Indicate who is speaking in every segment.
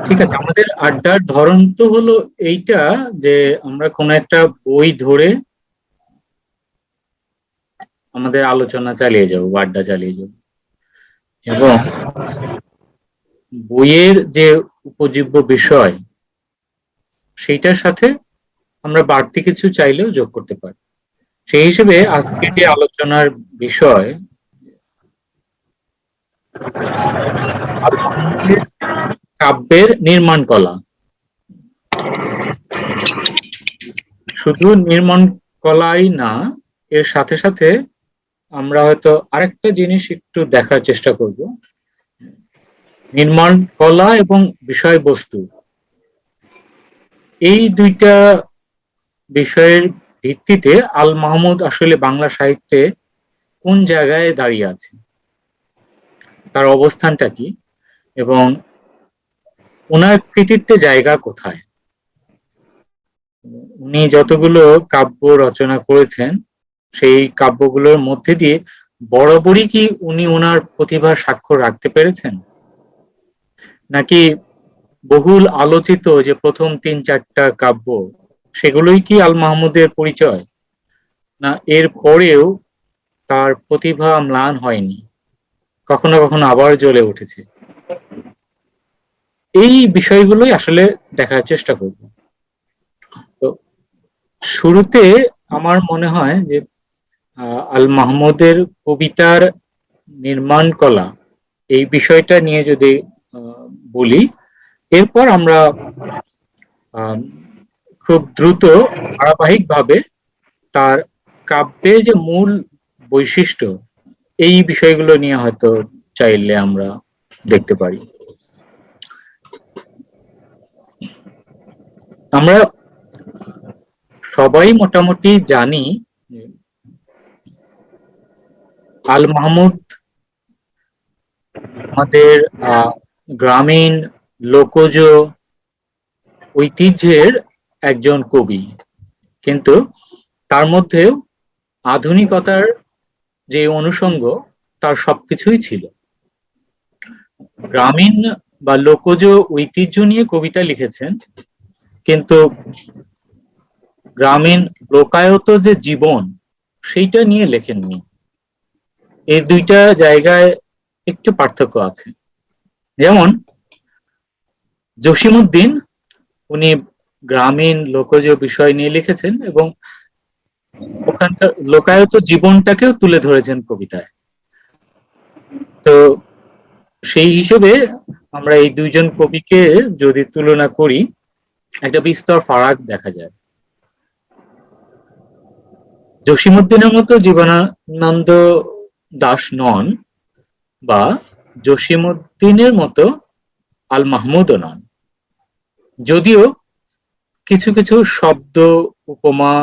Speaker 1: ঠিক আছে, আমাদের আড্ডার ধরন তো হলো এইটা, যে আমরা কোনো একটা বই ধরে আমাদের আলোচনা চালিয়ে যাবো বা আড্ডা চালিয়ে যাবো, এবং বইয়ের যে উপজীব্য বিষয় সেইটার সাথে আমরা বাড়তি কিছু চাইলেও যোগ করতে পারি। সেই হিসেবে আজকে যে আলোচনার বিষয় আল মাহমুদের কাব্যের নির্মাণ কলা। শুধু নির্মাণ কলাই না, এর সাথে সাথে আমরা হয়তো আরেকটা জিনিস একটু দেখার চেষ্টা করব। নির্মাণ কলা এবং বিষয়বস্তু, এই দুইটা বিষয়ের ভিত্তিতে আল মাহমুদ আসলে বাংলা সাহিত্যে কোন জায়গায় দাঁড়িয়ে আছে, তার অবস্থানটা কি, এবং ওনার কৃতিত্বের জায়গা কোথায়। উনি যতগুলো কাব্য রচনা করেছেন, সেই কাব্যগুলোর মধ্যে দিয়ে বরাবরই কি উনি ওনার প্রতিভার স্বাক্ষর রাখতে পেরেছেন, নাকি বহুল আলোচিত যে প্রথম ৩-৪টা কাব্য সেগুলোই কি আল মাহমুদের পরিচয়, না এর পরেও তার প্রতিভা ম্লান হয়নি, কখনো কখনো আবার জ্বলে উঠেছে। এই বিষয়গুলোই আসলে দেখার চেষ্টা করব। তো শুরুতে আমার মনে হয় যে আল মাহমুদের কবিতার নির্মাণ কলা, এই বিষয়টা নিয়ে যদি বলি, এরপর আমরা খুব দ্রুত ধারাবাহিকভাবে তার কাব্যের যে মূল বৈশিষ্ট্য, এই বিষয়গুলো নিয়ে হয়তো চাইলে আমরা দেখতে পারি। আমরা সবাই মোটামুটি জানি আল মাহমুদ আমাদের গ্রামীণ লোকজ ঐতিহ্যের একজন কবি, কিন্তু তার মধ্যেও আধুনিকতার যে অনুষঙ্গ, তার সবকিছুই ছিল। গ্রামীণ বা লোকজ ঐতিহ্য নিয়ে কবিতা লিখেছেন, কিন্তু গ্রামীণ লোকায়ত যে জীবন, সেইটা নিয়ে লেখেননি। এই দুইটা জায়গায় একটু পার্থক্য আছে। যেমন জসিমউদ্দিন, উনি গ্রামীণ লোকজ বিষয় নিয়ে লিখেছেন এবং ওখানকার লোকায়ত জীবনটাকেও তুলে ধরেছেন কবিতায়। তো সেই হিসেবে আমরা এই দুইজন কবিকে যদি তুলনা করি, একটা বিস্তর ফারাক দেখা যায়। জসিমউদ্দিনের মতো জীবনানন্দ দাশ নন, বা জসিমউদ্দিনের মতো আল মাহমুদও নন। যদিও কিছু কিছু শব্দ, উপমা,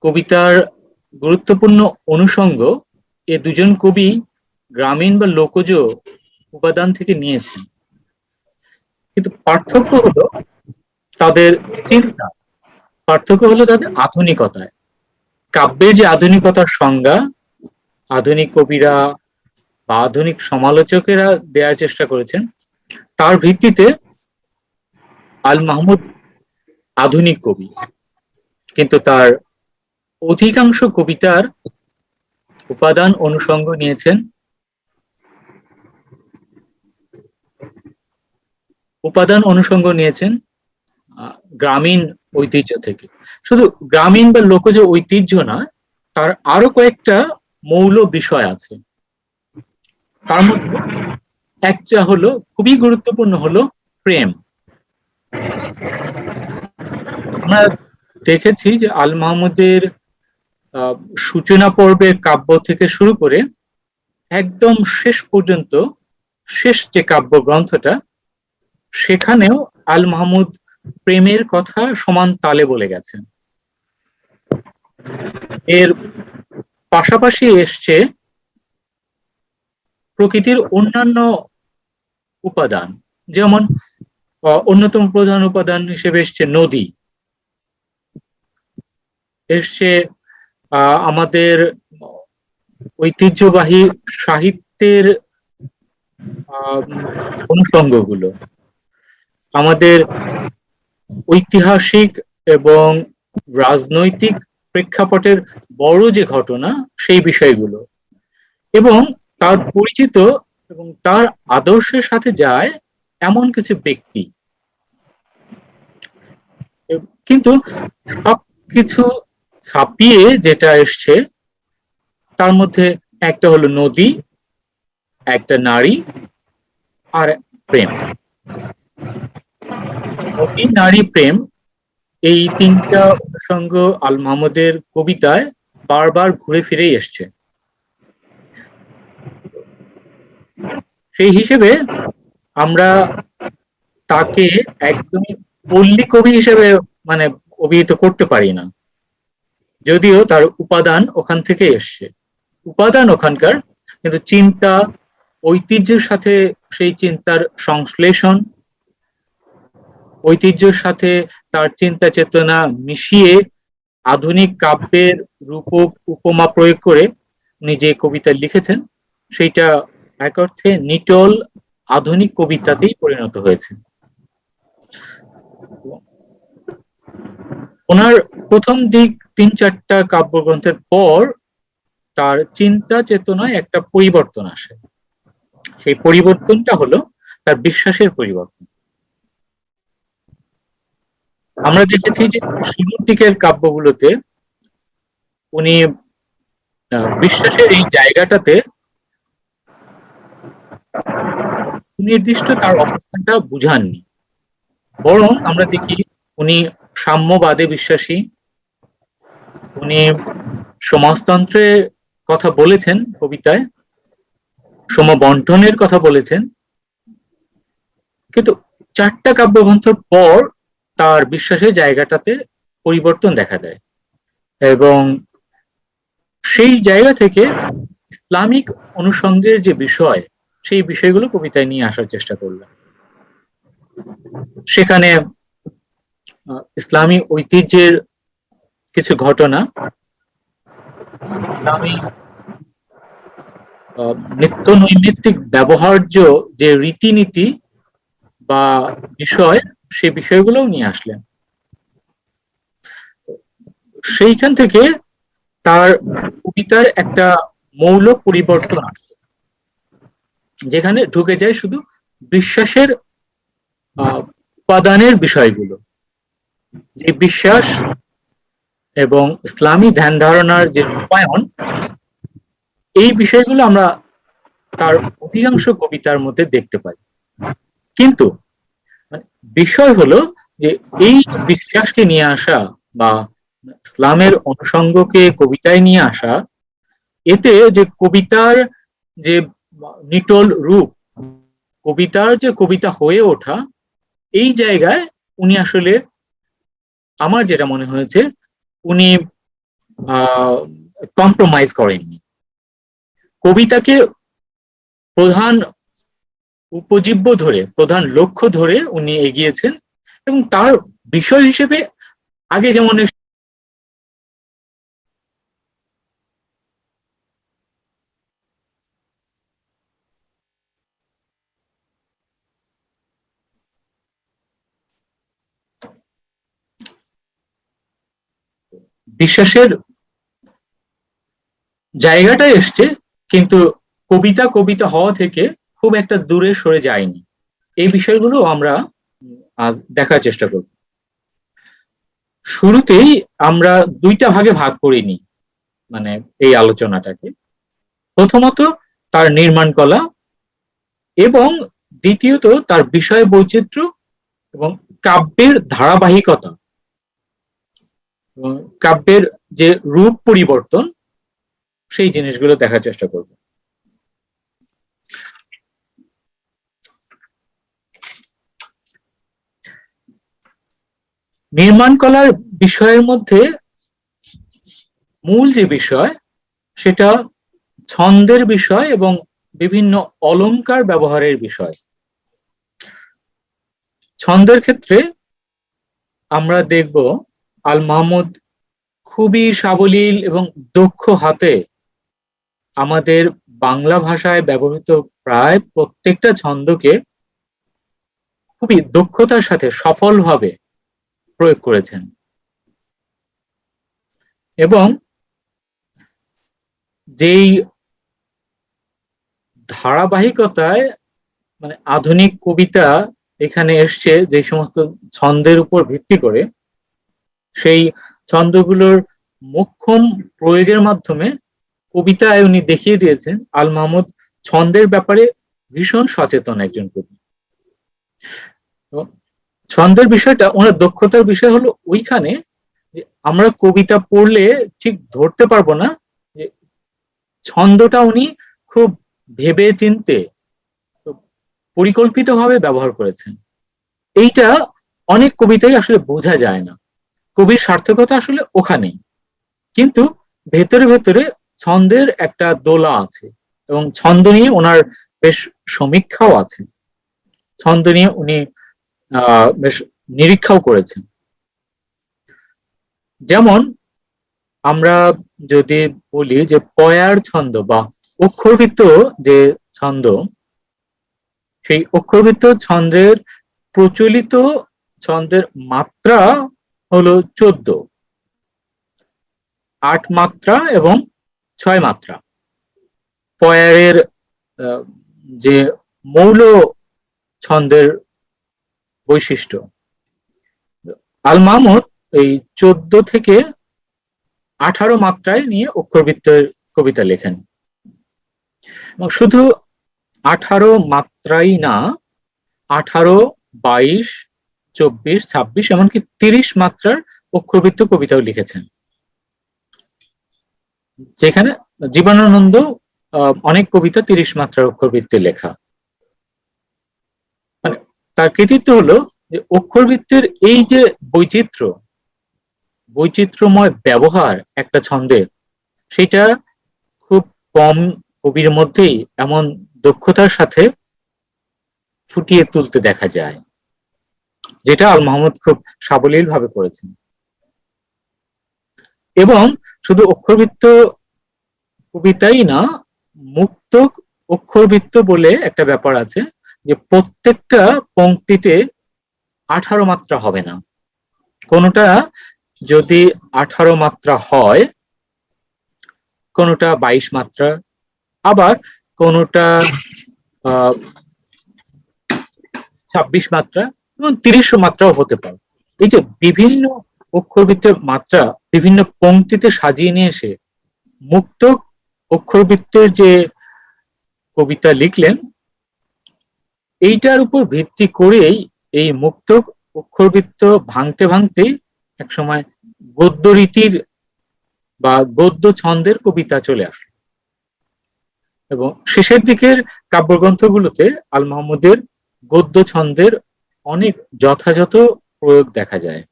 Speaker 1: কবিতার গুরুত্বপূর্ণ অনুষঙ্গ এ দুজন কবি গ্রামীণ বা লোকজ উপাদান থেকে নিয়েছেন, কিন্তু পার্থক্য হলো তাদের চিন্তা, পার্থক্য হলো তাদের আধুনিকতায়। কাব্যের যে আধুনিকতার সংজ্ঞা আধুনিক কবিরা বা আধুনিক সমালোচকেরা দেওয়ার চেষ্টা করেছেন, তার ভিত্তিতে আল মাহমুদ আধুনিক কবি, কিন্তু তার অধিকাংশ কবিতার উপাদান অনুষঙ্গ নিয়েছেন গ্রামীণ ঐতিহ্য থেকে। শুধু গ্রামীণ বা লোকজ ঐতিহ্য না, তার আরো কয়েকটা মৌল বিষয় আছে। তার মধ্যে একটা হলো, খুবই গুরুত্বপূর্ণ হলো প্রেম। আমরা দেখেছি যে আল মাহমুদের সূচনা পর্বের কাব্য থেকে শুরু করে একদম শেষ পর্যন্ত, শেষ যে কাব্য গ্রন্থটা, সেখানেও আল মাহমুদ প্রেমের কথা সমান তালে বলে গেছেন। এর পাশাপাশি এসছে প্রকৃতির অন্যান্য উপাদান, যেমন অন্যতম প্রধান উপাদান হিসেবে এসছে নদী, এসছে আমাদের ঐতিহ্যবাহী সাহিত্যের অনুষঙ্গগুলো, আমাদের ঐতিহাসিক এবং রাজনৈতিক প্রেক্ষাপটের বড় যে ঘটনা সেই বিষয়গুলো, এবং তার পরিচিত এবং তার আদর্শের সাথে যায় এমন কিছু ব্যক্তি। কিন্তু সবকিছু ছাপিয়ে যেটা এসছে তার মধ্যে একটা হলো নদী, একটা নারী, আর প্রেম। নদী, নারী, প্রেম, এই তিনটা অনুষঙ্গ আল মাহমুদের কবিতায় বারবার ঘুরে ফিরেই এসছে। সেই হিসেবে আমরা তাকে একদমই পল্লী কবি হিসেবে মানে অভিহিত করতে পারি না, যদিও তার উপাদান ওখান থেকে এসছে, উপাদান ওখানকার, কিন্তু চিন্তা, ঐতিহ্যের সাথে সেই চিন্তার সংশ্লেষণ, ঐতিহ্যের সাথে তার চিন্তা চেতনা মিশিয়ে আধুনিক কাব্যের রূপক উপমা প্রয়োগ করে উনি যে কবিতা লিখেছেন সেইটা এক অর্থে নিটল আধুনিক কবিতাতেই পরিণত হয়েছে। ওনার প্রথম দিক ৩-৪টা কাব্যগ্রন্থের পর তার চিন্তা চেতনায় একটা পরিবর্তন আসে। সেই পরিবর্তনটা হলো তার বিশ্বাসের পরিবর্তন। আমরা দেখেছি যে শুরুর দিকের কাব্যগুলোতে উনি বিশ্বাসের এই জায়গাটাতে সুনির্দিষ্ট তার অবস্থানটা বুঝাননি, বরং আমরা দেখি উনি সাম্যবাদে বিশ্বাসী, উনি সমাজতন্ত্রের কথা বলেছেন কবিতায়, সমবন্টনের কথা বলেছেন, কিন্তু ৪টা কাব্যগ্রন্থের পর তার বিশ্বাসের জায়গাটাতে পরিবর্তন দেখা দেয়, এবং সেই জায়গা থেকে ইসলামিক অনুষঙ্গের যে বিষয় সেই বিষয়গুলো কবিতায় নিয়ে আসার চেষ্টা করলেন। সেখানে ইসলামী ঐতিহ্যের কিছু ঘটনা, ইসলামী নিত্য নৈমিত্তিক ব্যবহার্য যে রীতিনীতি বা বিষয়, সে বিষয়গুলোও নিয়ে আসলেন। সেইখান থেকে তার কবিতার একটা মৌল পরিবর্তন আসে, যেখানে ঢুকে যায় শুধু বিশ্বাসের উপাদানের বিষয়গুলো, যে বিশ্বাস এবং ইসলামী ধ্যান ধারণার যে রূপায়ণ, এই বিষয়গুলো আমরা তার অধিকাংশ কবিতার মধ্যে দেখতে পাই। কিন্তু বিষয় হলো যে এই বিশ্বাসকে নিয়ে আসা বা ইসলামের অনুষঙ্গকে কবিতায় নিয়ে আসা, এতে যে কবিতার যে নিটল রূপ, কবিতার যে কবিতা হয়ে ওঠা, এই জায়গায় উনি আসলে, আমার যেটা মনে হয়েছে, উনি কম্প্রোমাইজ করেননি। কবিতাকে প্রধান উপজীব্য ধরে, প্রধান লক্ষ্য ধরে উনি এগিয়েছেন, এবং তার বিষয় হিসেবে আগে যেমন বিশ্বাসের জায়গাটা এসছে, কিন্তু কবিতা কবিতা হওয়া থেকে খুব একটা দূরে সরে যায়নি। এই বিষয়গুলো আমরা আজ দেখার চেষ্টা করব। শুরুতেই আমরা দুইটা ভাগে ভাগ করে নিই মানে এই আলোচনাটাকে। প্রথমত তার নির্মাণ কলা, এবং দ্বিতীয়ত তার বিষয় বৈচিত্র্য এবং কাব্যের ধারাবাহিকতা, কাব্যের যে রূপ পরিবর্তন, সেই জিনিসগুলো দেখার চেষ্টা করব। নির্মাণ কলার বিষয়ের মধ্যে মূল যে বিষয় সেটা ছন্দের বিষয় এবং বিভিন্ন অলংকার ব্যবহারের বিষয়। ছন্দের ক্ষেত্রে আমরা দেখব আল মাহমুদ খুবই সাবলীল এবং দক্ষ হাতে আমাদের বাংলা ভাষায় ব্যবহৃত প্রায় প্রত্যেকটা ছন্দকে খুবই দক্ষতার সাথে সফলভাবে প্রয়োগ করেছেন এবং যেই ধারাবাহিকতায় মানে আধুনিক কবিতা এখানে এসছে যে সমস্ত ছন্দের উপর ভিত্তি করে, সেই ছন্দগুলোর মোক্ষম প্রয়োগের মাধ্যমে কবিতায় উনি দেখিয়ে দিয়েছেন আল মাহমুদ ছন্দের ব্যাপারে ভীষণ সচেতন একজন কবি। ছন্দের বিষয়টা, ওনার দক্ষতার বিষয় হলো ওইখানে আমরা কবিতা পড়লে ঠিক ধরতে পারবো না যে ছন্দটা উনি খুব ভেবে চিনতে পরিকল্পিতভাবে ব্যবহার করেছেন। এইটা অনেক কবিতাই আসলে বোঝা যায় না, কবির সার্থকতা আসলে ওখানেই। কিন্তু ভেতরে ভেতরে ছন্দের একটা দোলা আছে এবং ছন্দ নিয়ে ওনার বেশ সমীক্ষাও আছে, ছন্দ নিয়ে উনি বেশ নিরীক্ষাও করেছেন। যেমন আমরা যদি বলি যে পয়ার ছন্দ বা অক্ষরবৃত্ত যে ছন্দ, সেই অক্ষরবৃত্ত ছন্দের প্রচলিত ছন্দের মাত্রা হলো 14, 8 মাত্রা এবং 6 মাত্রা। পয়ারের যে মৌল ছন্দের বৈশিষ্ট্য, আল মাহমুদ এই 14 থেকে 18 মাত্রায় নিয়ে অক্ষরবৃত্তের কবিতা লেখেন। এবং শুধু 18 মাত্রাই না, 18, 22, 24, 26 এমনকি 30 মাত্রার অক্ষরবৃত্ত কবিতাও লিখেছেন, যেখানে জীবনানন্দ অনেক কবিতা 30 মাত্রার অক্ষরবৃত্তে লেখা। মানে তার কৃতিত্ব হলো যে অক্ষরবৃত্তের এই যে বৈচিত্র্যময় ব্যবহার একটা ছন্দের, সেটা খুব কম কবির মধ্যেই এমন দক্ষতার সাথে ফুটিয়ে তুলতে দেখা যায়, যেটা আল মাহমুদ খুব সাবলীল ভাবে করেছেন। এবং শুধু অক্ষরবৃত্ত কবিতাই না, মুক্ত অক্ষরবৃত্ত বলে একটা ব্যাপার আছে, যে প্রত্যেকটা পংক্তিতে 18 মাত্রা হবে না, কোনটা যদি 18 মাত্রা হয়, কোনটা 22 মাত্রা, আবার কোনটা 26 মাত্রা এবং 30 মাত্রাও হতে পারে। এই যে বিভিন্ন অক্ষরবৃত্তের মাত্রা বিভিন্ন পংক্তিতে সাজিয়ে নিয়ে এসে মুক্ত অক্ষরবৃত্তের যে কবিতা লিখলেন, এইটার উপর ভিত্তি করেই এই মুক্ত অক্ষরবৃত্ত ভাঙতে ভাঙতে একসময় গদ্য রীতির বা গদ্য ছন্দের কবিতা চলে আসলো। এবং শেষের দিকের কাব্যগ্রন্থগুলোতে আল মাহমুদের গদ্য ছন্দের অনেক যথাযথ প্রয়োগ দেখা যায়।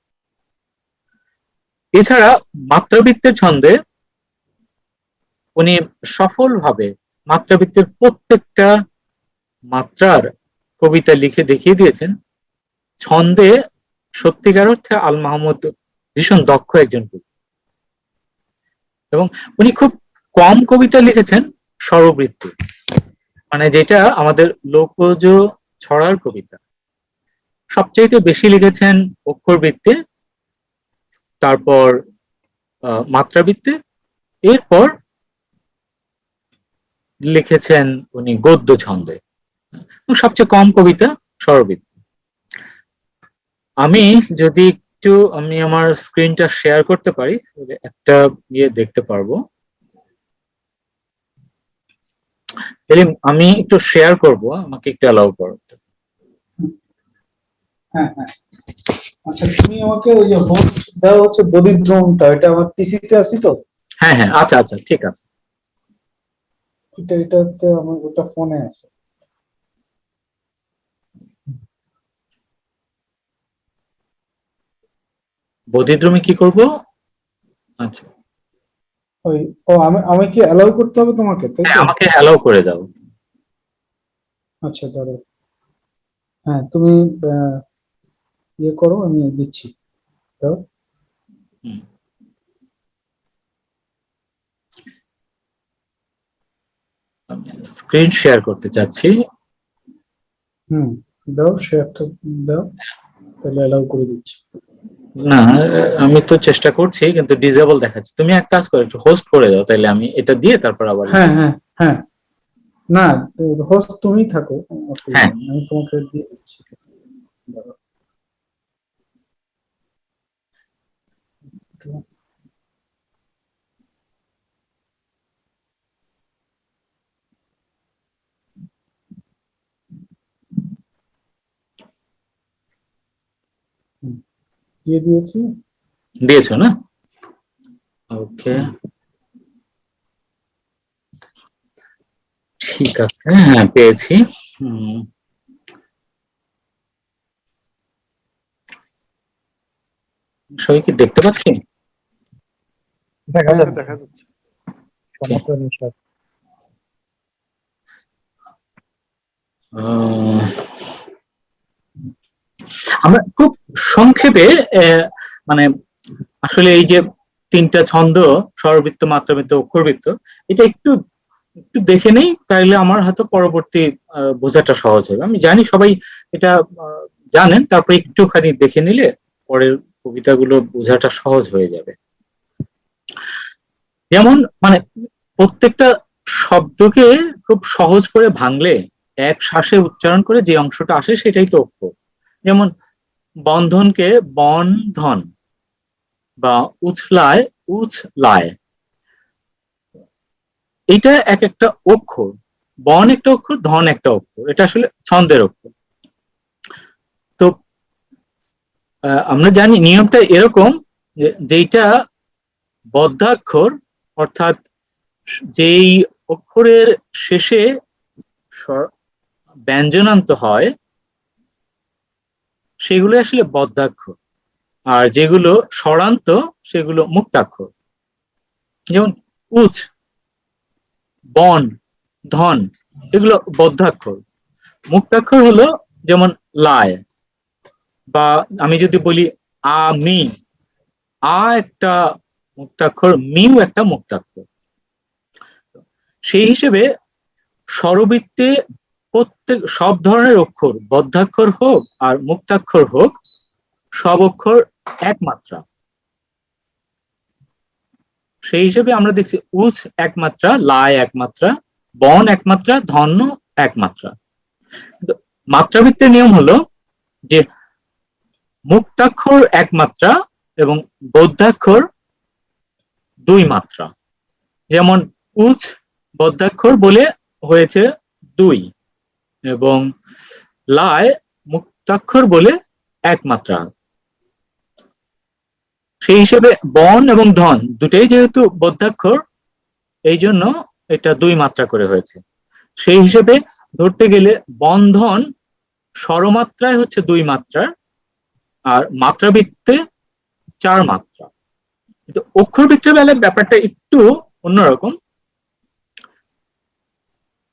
Speaker 1: এছাড়া মাত্রাবৃত্তের ছন্দে উনি সফলভাবে মাত্রাবৃত্তের প্রত্যেকটা মাত্রার কবিতা লিখে দেখিয়ে দিয়েছেন। ছন্দে সত্যিকার অর্থে আল মাহমুদ ভীষণ দক্ষ একজন কবি এবং উনি খুব কম কবিতা লিখেছেন স্বরবৃত্তে, মানে যেটা আমাদের লোকজ ছড়ার কবিতা। সবচাইতে বেশি লিখেছেন অক্ষরবৃত্তে, তারপর মাত্রাবৃত্তে, এরপর লিখেছেন উনি গদ্য ছন্দে, সবচেয়ে কম কবিতা স্বরবৃত্তে। আমি যদি একটু আমার স্ক্রিনটা শেয়ার করতে পারি, একটা ইয়ে দেখতে পারবো। আমি একটু শেয়ার করব, আমাকে একটু অ্যালাউ করো।
Speaker 2: হ্যাঁ হ্যাঁ, আচ্ছা তুমি আমাকে ওই যে হোস্ট দেওয়া হচ্ছে বদিদ্রোণটা, এটা আমার পিসিতে আছে তো।
Speaker 1: হ্যাঁ হ্যাঁ, আচ্ছা আচ্ছা, ঠিক আছে।
Speaker 2: এটাতে আমার ওটা ফোনে আছে।
Speaker 1: বদিদ্রমে কি করব? আচ্ছা,
Speaker 2: ওই আমি কি অ্যালাউ করতে হবে তোমাকে, তাই তো?
Speaker 1: আমাকে অ্যালাউ করে দাও।
Speaker 2: আচ্ছা দাঁড়াও, হ্যাঁ তুমি ইয়ে করো, আমি দিচ্ছি, দাও।
Speaker 1: আমি স্ক্রিন শেয়ার করতে চাচ্ছি।
Speaker 2: হুম। দাও, শেয়ারটা দাও, তাহলে অ্যালাউ করে দিচ্ছি।
Speaker 1: না, আমি তো চেষ্টা করছি কিন্তু ডিজেবল দেখাচ্ছে। তুমি এক কাজ করো, একটু হোস্ট করে দাও, তাহলে আমি এটা দিয়ে তারপর আবার
Speaker 2: হ্যাঁ হ্যাঁ হ্যাঁ, না হোস্ট তুমি থাকো, অসুবিধা
Speaker 1: হ্যাঁ।
Speaker 2: নেই, আমি তোমাকে দিয়ে দিচ্ছি। দাঁড়াও। হুম, দিয়ে দিয়েছি।
Speaker 1: দিয়েছো না? ওকে, ঠিক আছে, হ্যাঁ পেয়েছি। হুম, সবাই কি দেখতে পাচ্ছি?
Speaker 3: দেখা
Speaker 2: হ্যাঁ
Speaker 3: যাচ্ছে।
Speaker 2: দেখা যাচ্ছে।
Speaker 3: সমস্যা নেই স্যার।
Speaker 1: আহ, আমরা খুব সংক্ষেপে মানে আসলে এই যে তিনটা ছন্দ, স্বরবৃত্ত, মাত্রাবৃত্ত, অক্ষরবৃত্ত, এটা একটু একটু দেখে নেই, তাইলে আমার হয়তো পরবর্তী বোঝাটা সহজ হবে। আমি জানি সবাই এটা জানেন, তারপরে একটুখানি দেখে নিলে পরের কবিতাগুলো বোঝাটা সহজ হয়ে যাবে। যেমন মানে প্রত্যেকটা শব্দকে খুব সহজ করে ভাঙলে এক শ্বাসে উচ্চারণ করে যে অংশটা আসে সেটাই তো অক্ষর। যেমন বন্ধনকে বন্ধন বা উছলায় উছলায়, এটা এক একটা অক্ষর। বন একটা অক্ষর, ধন একটা অক্ষর, এটা আসলে ছন্দের অক্ষর। তো আমরা জানি নিয়মটা এরকম যে যেইটা বদ্ধাক্ষর, অর্থাৎ যেই অক্ষরের শেষে ব্যঞ্জনান্ত হয় সেগুলো আসলে বদ্ধাক্ষর, আর যেগুলো স্বরান্ত সেগুলো মুক্তাক্ষর। যেমন উচ, বন, ধন, এগুলো বদ্ধাক্ষর। মুক্তাক্ষর হলো যেমন লায়, বা আমি যদি বলি আমি, একটা মুক্তাক্ষর, মিও একটা মুক্তাক্ষর। সেই হিসেবে স্বরবৃত্তে প্রত্যেক সব ধরনের অক্ষর, বদ্ধাক্ষর হোক আর মুক্তাক্ষর হোক, সব অক্ষর এক মাত্রা। সেই হিসেবে আমরা দেখছি উচ এক মাত্রা, লায় এক মাত্রা, বন এক মাত্রা, ধন্য এক মাত্রা। মাত্রাবৃত্তের নিয়ম হলো যে মুক্তাক্ষর এক মাত্রা এবং বদ্ধাক্ষর দুই মাত্রা। যেমন উচ বদ্ধাক্ষর বলে হয়েছে দুই, এবং লায় মুক্তাক্ষর বলে এক মাত্রা। সেই হিসেবে বন এবং ধন দুটাই যেহেতু বদ্ধাক্ষর, এই জন্য এটা দুই মাত্রা করে হয়েছে। সেই হিসেবে ধরতে গেলে বন্ধন স্বরমাত্রায় হচ্ছে দুই মাত্রা, আর মাত্রাবৃত্তে চার মাত্রা। কিন্তু অক্ষরবৃত্তের বেলায় ব্যাপারটা একটু অন্যরকম।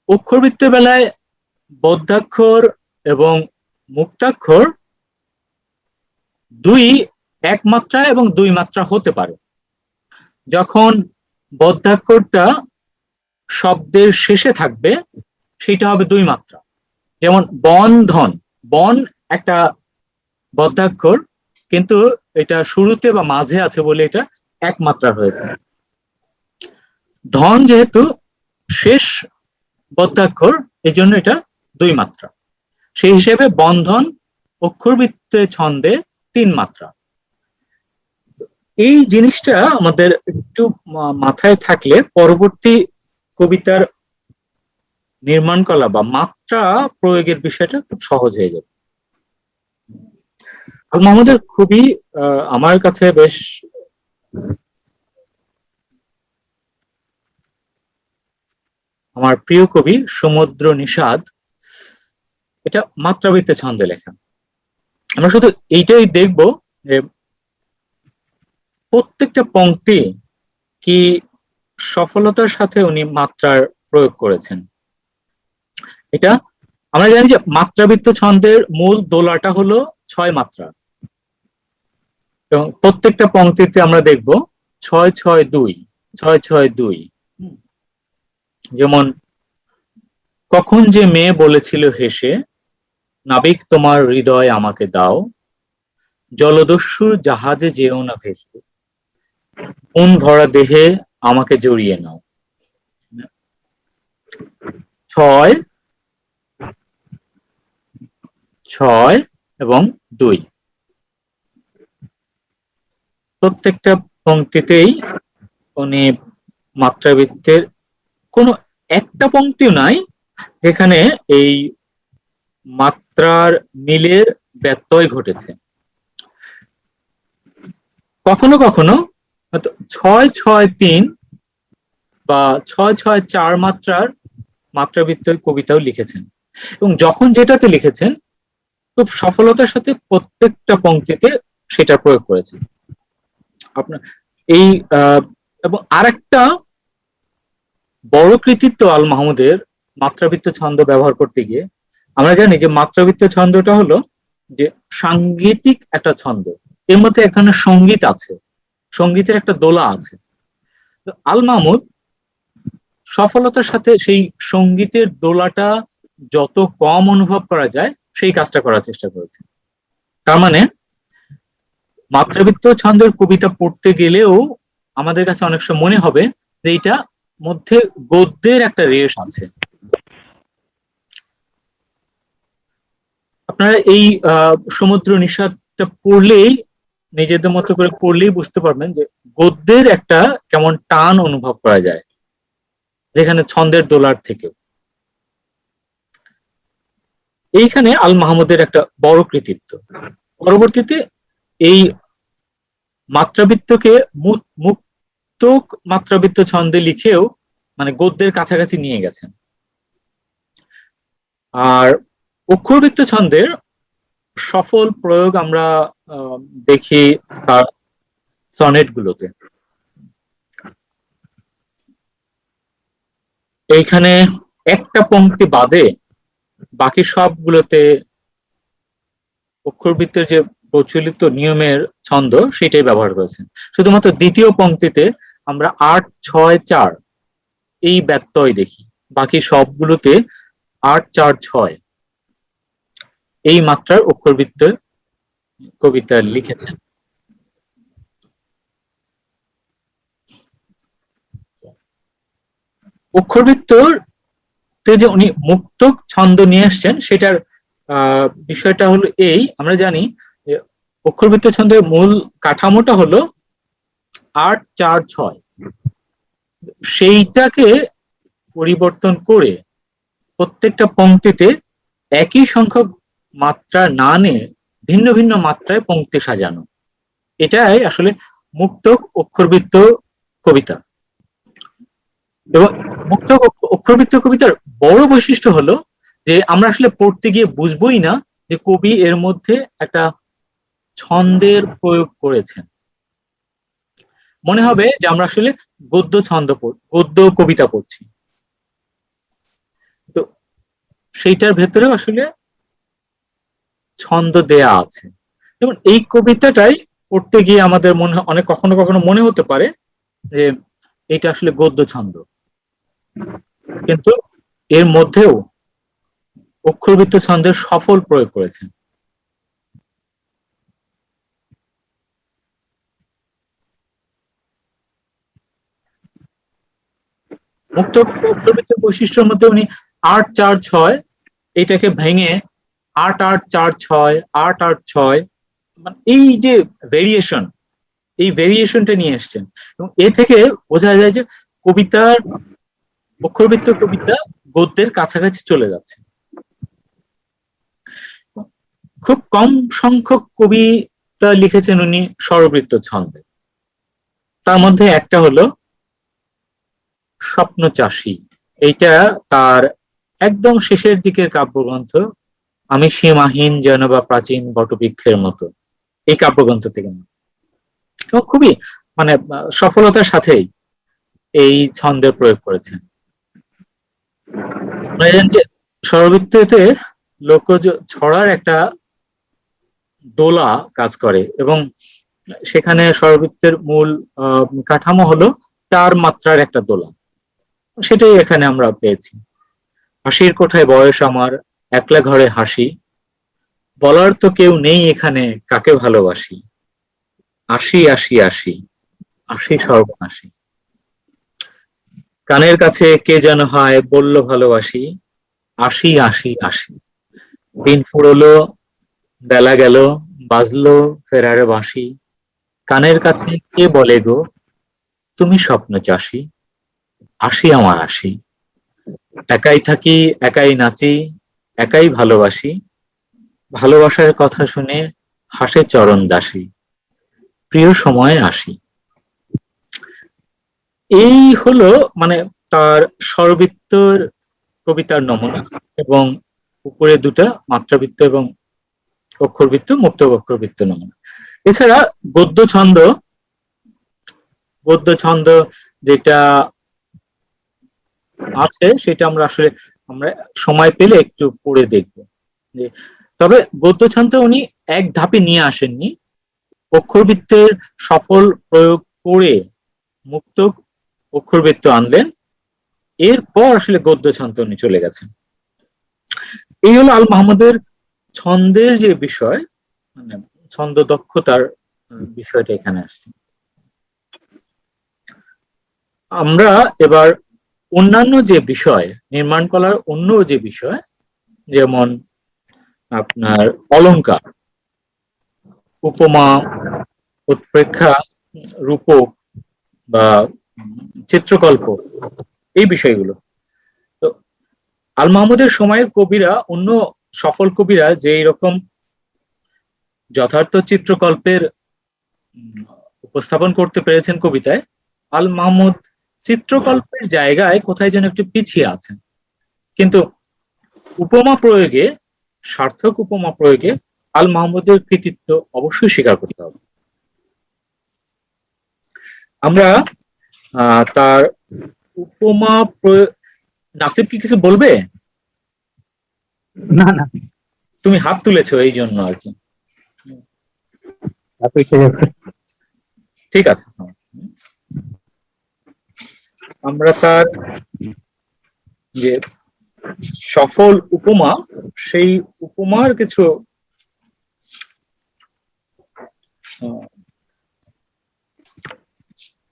Speaker 1: অক্ষরবৃত্তের বেলায় বদ্ধাক্ষর এবং মুক্তাক্ষর দুই এক মাত্রা এবং দুই মাত্রা হতে পারে। যখন বদ্ধাক্ষরটা শব্দের শেষে থাকবে সেটা হবে দুই মাত্রা। যেমন বন্ধন, বন একটা বদ্ধাক্ষর, কিন্তু এটা শুরুতে বা মাঝে আছে বলে এটা এক মাত্রা হয়েছে। ধন যেহেতু শেষ বদ্ধাক্ষর, এই জন্য এটা দুই মাত্রা। সেই হিসেবে বন্ধন অক্ষরবৃত্তে ছন্দে তিন মাত্রা। এই জিনিসটা আমাদের একটু মাথায় থাকলে পরবর্তী কবিতার নির্মাণ কলা বা মাত্রা প্রয়োগের বিষয়টা খুব সহজ হয়ে যাবে। আল মাহমুদের খুবই আমার কাছে বেশ আমার প্রিয় কবি সমুদ্র নিষাদ, এটা মাত্রাবৃত্তে ছন্দে লেখা। আমরা শুধু এইটাই দেখব যে প্রত্যেকটা পংক্তি কি সফলতার সাথে উনি মাত্রার প্রয়োগ করেছেন। এটা আমরা জানি যে মাত্রাবৃত্ত ছন্দের মূল দোলাটা হলো ছয় মাত্রা, এবং প্রত্যেকটা পংক্তিতে আমরা দেখব ছয় ছয় দুই, ছয় ছয় দুই। যেমন কখন যে মেয়ে বলেছিল হেসে, নাবিক তোমার হৃদয় আমাকে দাও, জলদস্যুর জাহাজে যেও না ভেসে, মন ভরা দেহে আমাকে জড়িয়ে নাও। 6, 6 এবং 2 প্রত্যেকটা পংক্তিতেই উনি মাত্রাবৃত্তের কোনো একটা পংক্তিও নাই যেখানে এই মাত্রার মিলের ব্যত্যয় ঘটেছে। কখনো কখনো 6-6-3 বা 6-6-4 মাত্রার মাত্রাবৃত্তের কবিতাও লিখেছেন, এবং যখন যেটাতে লিখেছেন খুব সফলতার সাথে প্রত্যেকটা পংক্তিতে সেটা প্রয়োগ করেছেন আপনার এই এবং আরেকটা বড় কৃতিত্ব আল মাহমুদের মাত্রাবৃত্ত ছন্দ ব্যবহার করতে গিয়ে। আমরা জানি যে মাত্রাবৃত্ত ছন্দটা হলো যে সাংগীতিক একটা ছন্দ, এর মধ্যে এক ধরনের সঙ্গীত আছে, সঙ্গীতের একটা দোলা আছে। আল মাহমুদ সফলতার সাথে সেই সঙ্গীতের দোলাটা যত কম অনুভব করা যায় সেই কাজটা করার চেষ্টা করেছে। তার মানে মাত্রাবৃত্ত ছন্দের কবিতা পড়তে গেলেও আমাদের কাছে অনেক সময় মনে হবে যে এটা মধ্যে গদ্যের একটা রেশ আছে। আপনারা এই সমুদ্র নিষাদটা পড়লেই, নিজেদের মতো করে পড়লেই বুঝতে পারবেন যে গদ্যের একটা কেমন টান অনুভব করা যায় যেখানে ছন্দের দোলার থেকেও। এইখানে আল মাহমুদের একটা বড় কৃতিত্ব। পরবর্তীতে এই মাত্রাবৃত্তকে মুক্তক মাত্রাবৃত্ত ছন্দে লিখেও মানে গদ্যের কাছাকাছি নিয়ে গেছেন। আর অক্ষরবৃত্ত ছন্দের সফল প্রয়োগ আমরা দেখি তার সনেট গুলোতে। এইখানে একটা পংক্তি বাদে বাকি সবগুলোতে অক্ষরবৃত্তের যে প্রচলিত নিয়মের ছন্দ সেটাই ব্যবহার করেছেন। শুধুমাত্র দ্বিতীয় পংক্তিতে আমরা 8-6-4 এই ব্যত্যয় দেখি, বাকি সবগুলোতে 8-4-6 এই মাত্রার অক্ষরবৃত্ত কবিতা লিখেছেন। অক্ষরবৃত্তর যে উনি মুক্তক ছন্দ নিয়ে আসছেন সেটার বিষয়টা হলো এই, আমরা জানি যে অক্ষরবৃত্ত ছন্দের মূল কাঠামোটা হলো 8-4-6, সেইটাকে পরিবর্তন করে প্রত্যেকটা পংক্তিতে একই সংখ্যক মাত্রা না নিয়ে ভিন্ন ভিন্ন মাত্রায় পংক্তি সাজানো, এটাই আসলে মুক্তক অক্ষরবৃত্ত কবিতা। এবং মুক্তক অক্ষরবৃত্ত কবিতার বড় বৈশিষ্ট্য হলো যে আমরা আসলে পড়তে গিয়ে বুঝবোই না যে কবি এর মধ্যে একটা ছন্দের প্রয়োগ করেছেন, মনে হবে যে আমরা আসলে গদ্য গদ্য কবিতা পড়ছি। তো সেইটার ভেতরেও আসলে ছন্দ দেয়া আছে। যেমন এই কবিতাটাই পড়তে গিয়ে আমাদের অনেক কখনো কখনো মনে হতে পারে যে এটা আসলে গদ্য ছন্দ, কিন্তু এর মধ্যেও অক্ষরবৃত্ত ছন্দের সফল প্রয়োগ করেছেন। মুক্ত অক্ষরবৃত্তের বৈশিষ্ট্যের মধ্যে উনি 8-4-6 এটাকে ভেঙে 8-8-4-6, 8-8-6 মানে এই যে ভেরিয়েশন, এই ভেরিয়েশনটা নিয়ে এসছেন, এবং এ থেকে বোঝা যায় যে কবিতার অক্ষরবৃত্ত কবিতা গদ্যের কাছাকাছি চলে যাচ্ছে। খুব কম সংখ্যক কবিতা লিখেছেন উনি স্বরবৃত্ত ছন্দে, তার মধ্যে একটা হলো স্বপ্নচাষী। এইটা তার একদম শেষের দিকের কাব্যগ্রন্থ, আমি সীমাহীন যেন বা প্রাচীন বটবৃক্ষের মতো, এই কাব্যগ্রন্থ থেকে খুবই মানে সফলতার সাথেই এই ছন্দের প্রয়োগ করেছেন। যে স্বরবৃত্ততে লোকজ ছড়ার একটা দোলা কাজ করে, এবং সেখানে স্বরবৃত্তের মূল কাঠামো হলো 4 মাত্রার একটা দোলা, সেটাই এখানে আমরা পেয়েছি। হাসির কোঠায় বয়স আমার, একলা ঘরে হাসি, বলার তো কেউ নেই এখানে কাকে ভালোবাসি, আসি আসি আসি, আসি সর্বনাশী। কানের কাছে কে যেন হয় বলল ভালোবাসি, আসি আসি আসি। দিন ফুরলো, বেলা গেল, বাজলো ফেরার বাঁশি। কানের কাছে কে বলে গো তুমি স্বপ্ন চাষি, আসি আমার আসি। একাই থাকি, একাই নাচি, একাই ভালোবাসি। ভালোবাসার কথা শুনে হাসে চরণ দাসী, প্রিয় সময়ে আসি। এই হলো মানে তার স্বরবৃত্তর কবিতার নমুনা, এবং উপরে দুটা মাত্রাবৃত্ত এবং অক্ষরবৃত্ত, মুক্ত অক্ষরবৃত্ত নমুনা। এছাড়া গদ্য ছন্দ, গদ্য ছন্দ যেটা আছে সেটা আমরা সময় পেলে একটু পড়ে দেখব। তবে গদ্য ছন্দ উনি এক ধাপে নিয়ে আসেননি, অক্ষরবৃত্তের সফল প্রয়োগ করে মুক্ত অক্ষরবৃত্ত আনলেন, এরপর আসলে গদ্য ছন্দ উনি চলে গেছেন। এই হলো আল মাহমুদের ছন্দের যে বিষয়, মানে ছন্দ দক্ষতার বিষয়টা এখানে আসছে। আমরা এবার অন্যান্য যে বিষয়, নির্মাণ কলার অন্য যে বিষয়, যেমন আপনার অলংকার, উপমা, উৎপ্রেক্ষা, রূপক বা চিত্রকল্প, এই বিষয়গুলো। তো আল মাহমুদের সময়ের কবিরা, অন্য সফল কবিরা যে রকম যথার্থ চিত্রকল্পের উপস্থাপন করতে পেরেছেন কবিতায়, আল মাহমুদ চিত্রকল্পের জায়গায় কোথায় যেন একটু পিছিয়ে আছেন। কিন্তু উপমা প্রয়োগে, সার্থক উপমা প্রয়োগে আল মাহমুদের কৃতিত্ব অবশ্যই স্বীকার করতে হবে। আমরা তার উপমা নাসিব কি কিছু বলবে?
Speaker 3: না না,
Speaker 1: তুমি হাত তুলেছো এই জন্য আর কি।
Speaker 3: আপনি ঠিক আছে।
Speaker 1: ঠিক আছে, আমরা তার যে সফল উপমা, সেই উপমার কিছু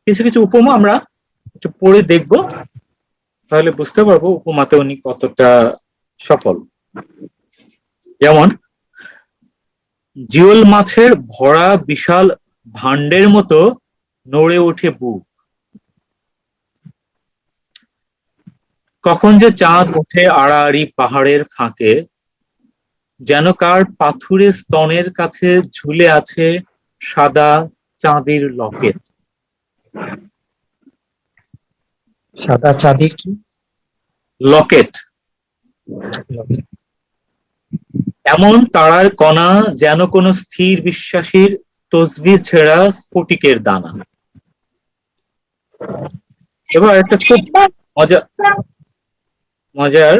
Speaker 1: কিছু কিছু উপমা আমরা একটু পড়ে দেখব, তাহলে বুঝতে পারবো উপমাতে উনি কতটা সফল। যেমন জিওল মাছের ভরা বিশাল ভাণ্ডের মতো নড়ে ওঠে বুক, কখন যে চাঁদ ওঠে আড়াআড়ি পাহাড়ের ফাঁকে, যেন কার পাথুরে স্তনের কাছে ঝুলে আছে সাদা চাঁদের লকেট।
Speaker 3: সাদা চাঁদির কি
Speaker 1: লকেট, এমন তারার কণা যেন কোন স্থির বিশ্বাসীর তসবিহ ছেঁড়া স্ফটিকের দানা। এবার একটা খুব মজার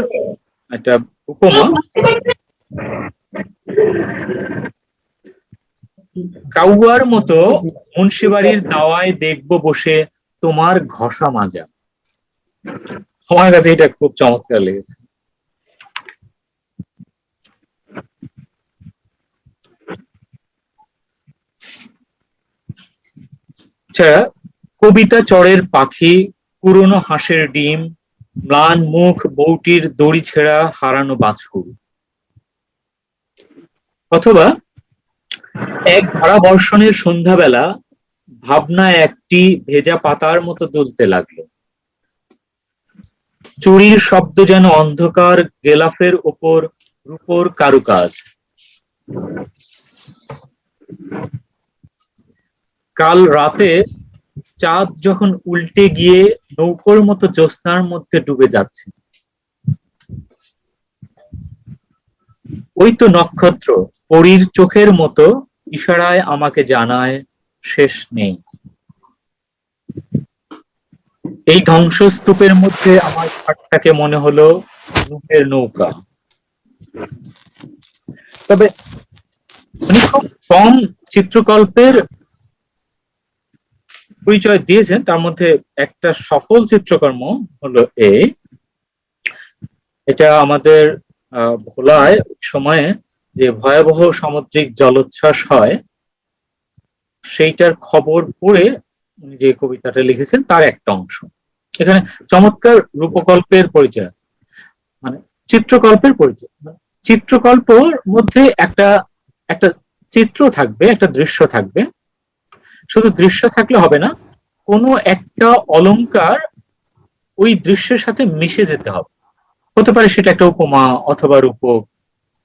Speaker 1: একটা উপমা। কাউয়ার মতো মুন্সিবাড়ির দাওয়ায় দেখবো বসে তোমার ঘষা মাজা। আমার কাছে এটা খুব চমৎকার লেগেছে। আচ্ছা, কবিতা চরের পাখি, পুরনো হাঁসের ডিম, ম্লান মুখ বউটির দড়ি ছেঁড়া হারানো বাছুর। অথবা এক ধারা বর্ষণের সন্ধ্যাবেলা ভাবনা একটি ভেজা পাতার মতো দুলতে লাগলো, চুরির শব্দ যেন অন্ধকার গেলাফের ওপর রূপোর কারুকাজ। কাল রাতে চাঁদ যখন উল্টে গিয়ে নৌকোর মতো জ্যোৎস্নার মধ্যে ডুবে যাচ্ছে, ওই তো নক্ষত্র পরীর চোখের মতো ইশারায় আমাকে জানায় শেষ নেই। এই ধ্বংসস্তূপের মধ্যে আমার ঘাটটাকে মনে হলো নূহের নৌকা। তবে উনি খুব কম চিত্রকল্পের পরিচয় দিয়েছেন, তার মধ্যে একটা সফল চিত্রকর্ম হলো এটা আমাদের ভোলায় সময়ে যে ভয়াবহ সামুদ্রিক জলোচ্ছ্বাস হয় সেইটার খবর পড়ে উনি যে কবিতাটা লিখেছেন তার একটা অংশ। এখানে চমৎকার রূপকল্পের পরিচয় আছে, মানে চিত্রকল্পের পরিচয়। চিত্রকল্পর মধ্যে একটা একটা চিত্র থাকবে, একটা দৃশ্য থাকবে। শুধু দৃশ্য থাকলে হবে না, কোনো একটা অলংকার ওই দৃশ্যের সাথে মিশে যেতে হবে। হতে পারে সেটা একটা উপমা অথবা রূপক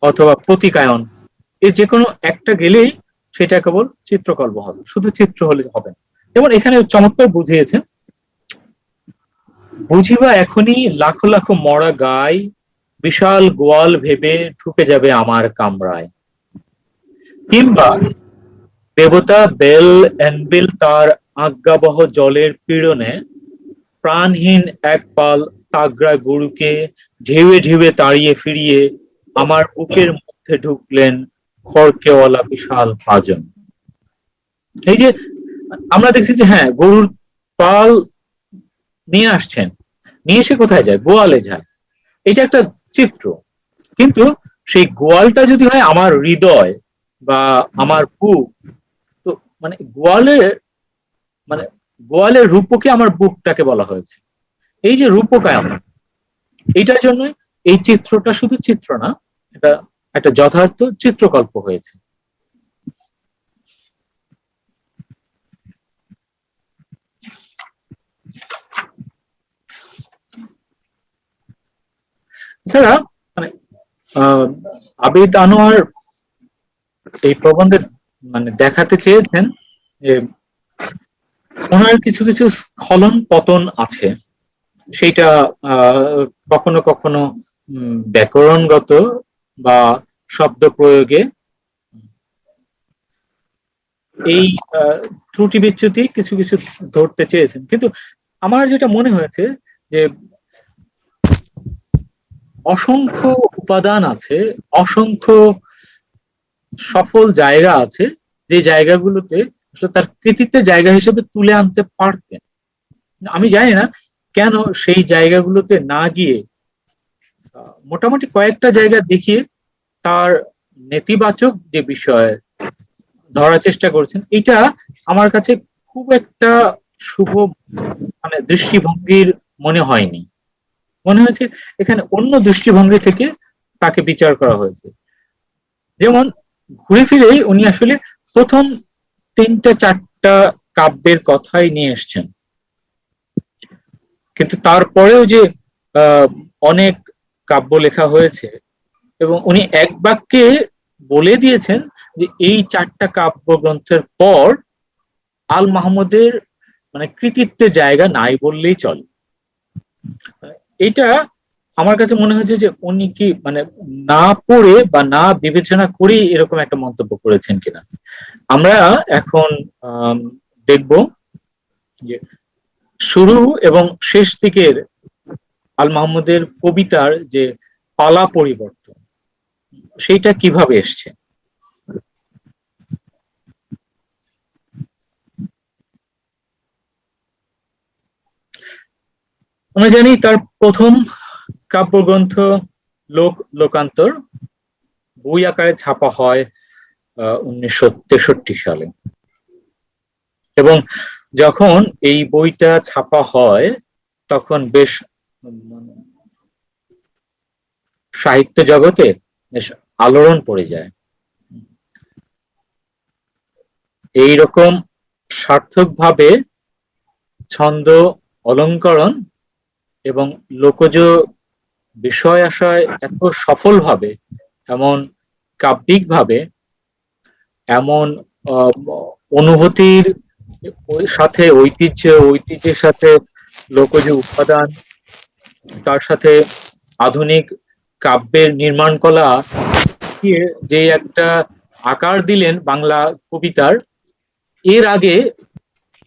Speaker 1: অথবা প্রতিকায়ন, এই যে কোনো একটা গেলেই সেটা কেবল চিত্রকল্প হবে, শুধু চিত্র হলে হবে না। যেমন এখানে চমৎকার বুঝিয়েছেন, বুঝিবা এখনই লাখো লাখো মরা গাই, বিশাল গোয়াল ভেবে ঢুকে যাবে আমার কামরায়। কিংবা দেবতা বেল এনবিল তার আজ্ঞাবহ জলের পীড়নে প্রাণহীন এক পাল তাগড়া গরুকে ঢেউয়ে ঢেউয়ে তাড়িয়ে ফিরিয়ে আমার বুকের মধ্যে ঢুকলেন খড়কেওয়ালা বিশাল পাজন। এই যে আমরা দেখছি যে হ্যাঁ, গরুর পাল নিয়ে আসছেন, নিয়ে এসে কোথায় যায়? গোয়ালে যায়। এটা একটা চিত্র। কিন্তু সেই গোয়ালটা যদি হয় আমার হৃদয় বা আমার বুক, তো মানে মানে গোয়ালের রূপকে আমার বুকটাকে বলা হয়েছে। এই যে রূপকায়ন, এইটার জন্য এই চিত্রটা শুধু চিত্র না, এটা একটা যথার্থ চিত্রকল্প হয়েছে। এছাড়া মানে আবিদ আনোয়ার এই প্রবন্ধে মানে দেখাতে চেয়েছেন যে ওনার কিছু কিছু স্খলন পতন আছে। সেইটা কখনো কখনো ব্যাকরণগত বা শব্দ প্রয়োগে এই ত্রুটি বিচ্যুতি কিছু কিছু ধরতে চেয়েছেন। কিন্তু আমার যেটা মনে হয়েছে যে অসংখ্য উপাদান আছে, অসংখ্য সফল জায়গা আছে, যে জায়গাগুলোতে তার কৃতিত্বের জায়গা হিসেবে তুলে আনতে পারতেন। আমি জানি না কেন সেই জায়গাগুলোতে না গিয়ে মোটামুটি কয়েকটা জায়গা দেখিয়ে তার নেতিবাচক যে বিষয় ধরার চেষ্টা করছেন, এটা আমার কাছে খুব একটা শুভ মানে দৃষ্টিভঙ্গির মনে হয়নি। মনে হয়েছে এখানে অন্য দৃষ্টিভঙ্গি থেকে তাকে বিচার করা হয়েছে। যেমন ঘুরে ফিরে উনি আসলে প্রথম 3-4টা কাব্যের কথাই নিয়ে এসছেন, কিন্তু তারপরেও যে অনেক কাব্য লেখা হয়েছে এবং উনি এক বাক্যে বলে দিয়েছেন যে এই 4টা কাব্যগ্রন্থের পর আল মাহমুদের মানে কৃতিত্বের জায়গা নাই বললেই চলে। এটা আমার কাছে মনে হয়েছে যে উনি কি মানে না পড়ে বা না বিবেচনা করে এরকম একটা মন্তব্য করেছেন কিনা। আমরা এখন দেখব যে শুরু এবং শেষ দিকের আল মাহমুদের কবিতার যে পালা পরিবর্তন, সেইটা কিভাবে এসছে। আমরা জানি তার প্রথম কাব্যগ্রন্থ লোকান্তর বই আকারে ছাপা হয় 1963 সালে, এবং যখন এই বইটা ছাপা হয় তখন বেশ সাহিত্য জগতে বেশ আলোড়ন পড়ে যায়। এইরকম সার্থকভাবে ছন্দ অলঙ্করণ এবং লোকজ বিষয় আশয় এত সফলভাবে, এমন কাব্যিকভাবে, এমন অনুভূতির সাথে ঐতিহ্যের সাথে লোকজ উপাদান, তার সাথে আধুনিক কাব্যের নির্মাণ কলা যে একটা আকার দিলেন বাংলা কবিতার, এর আগে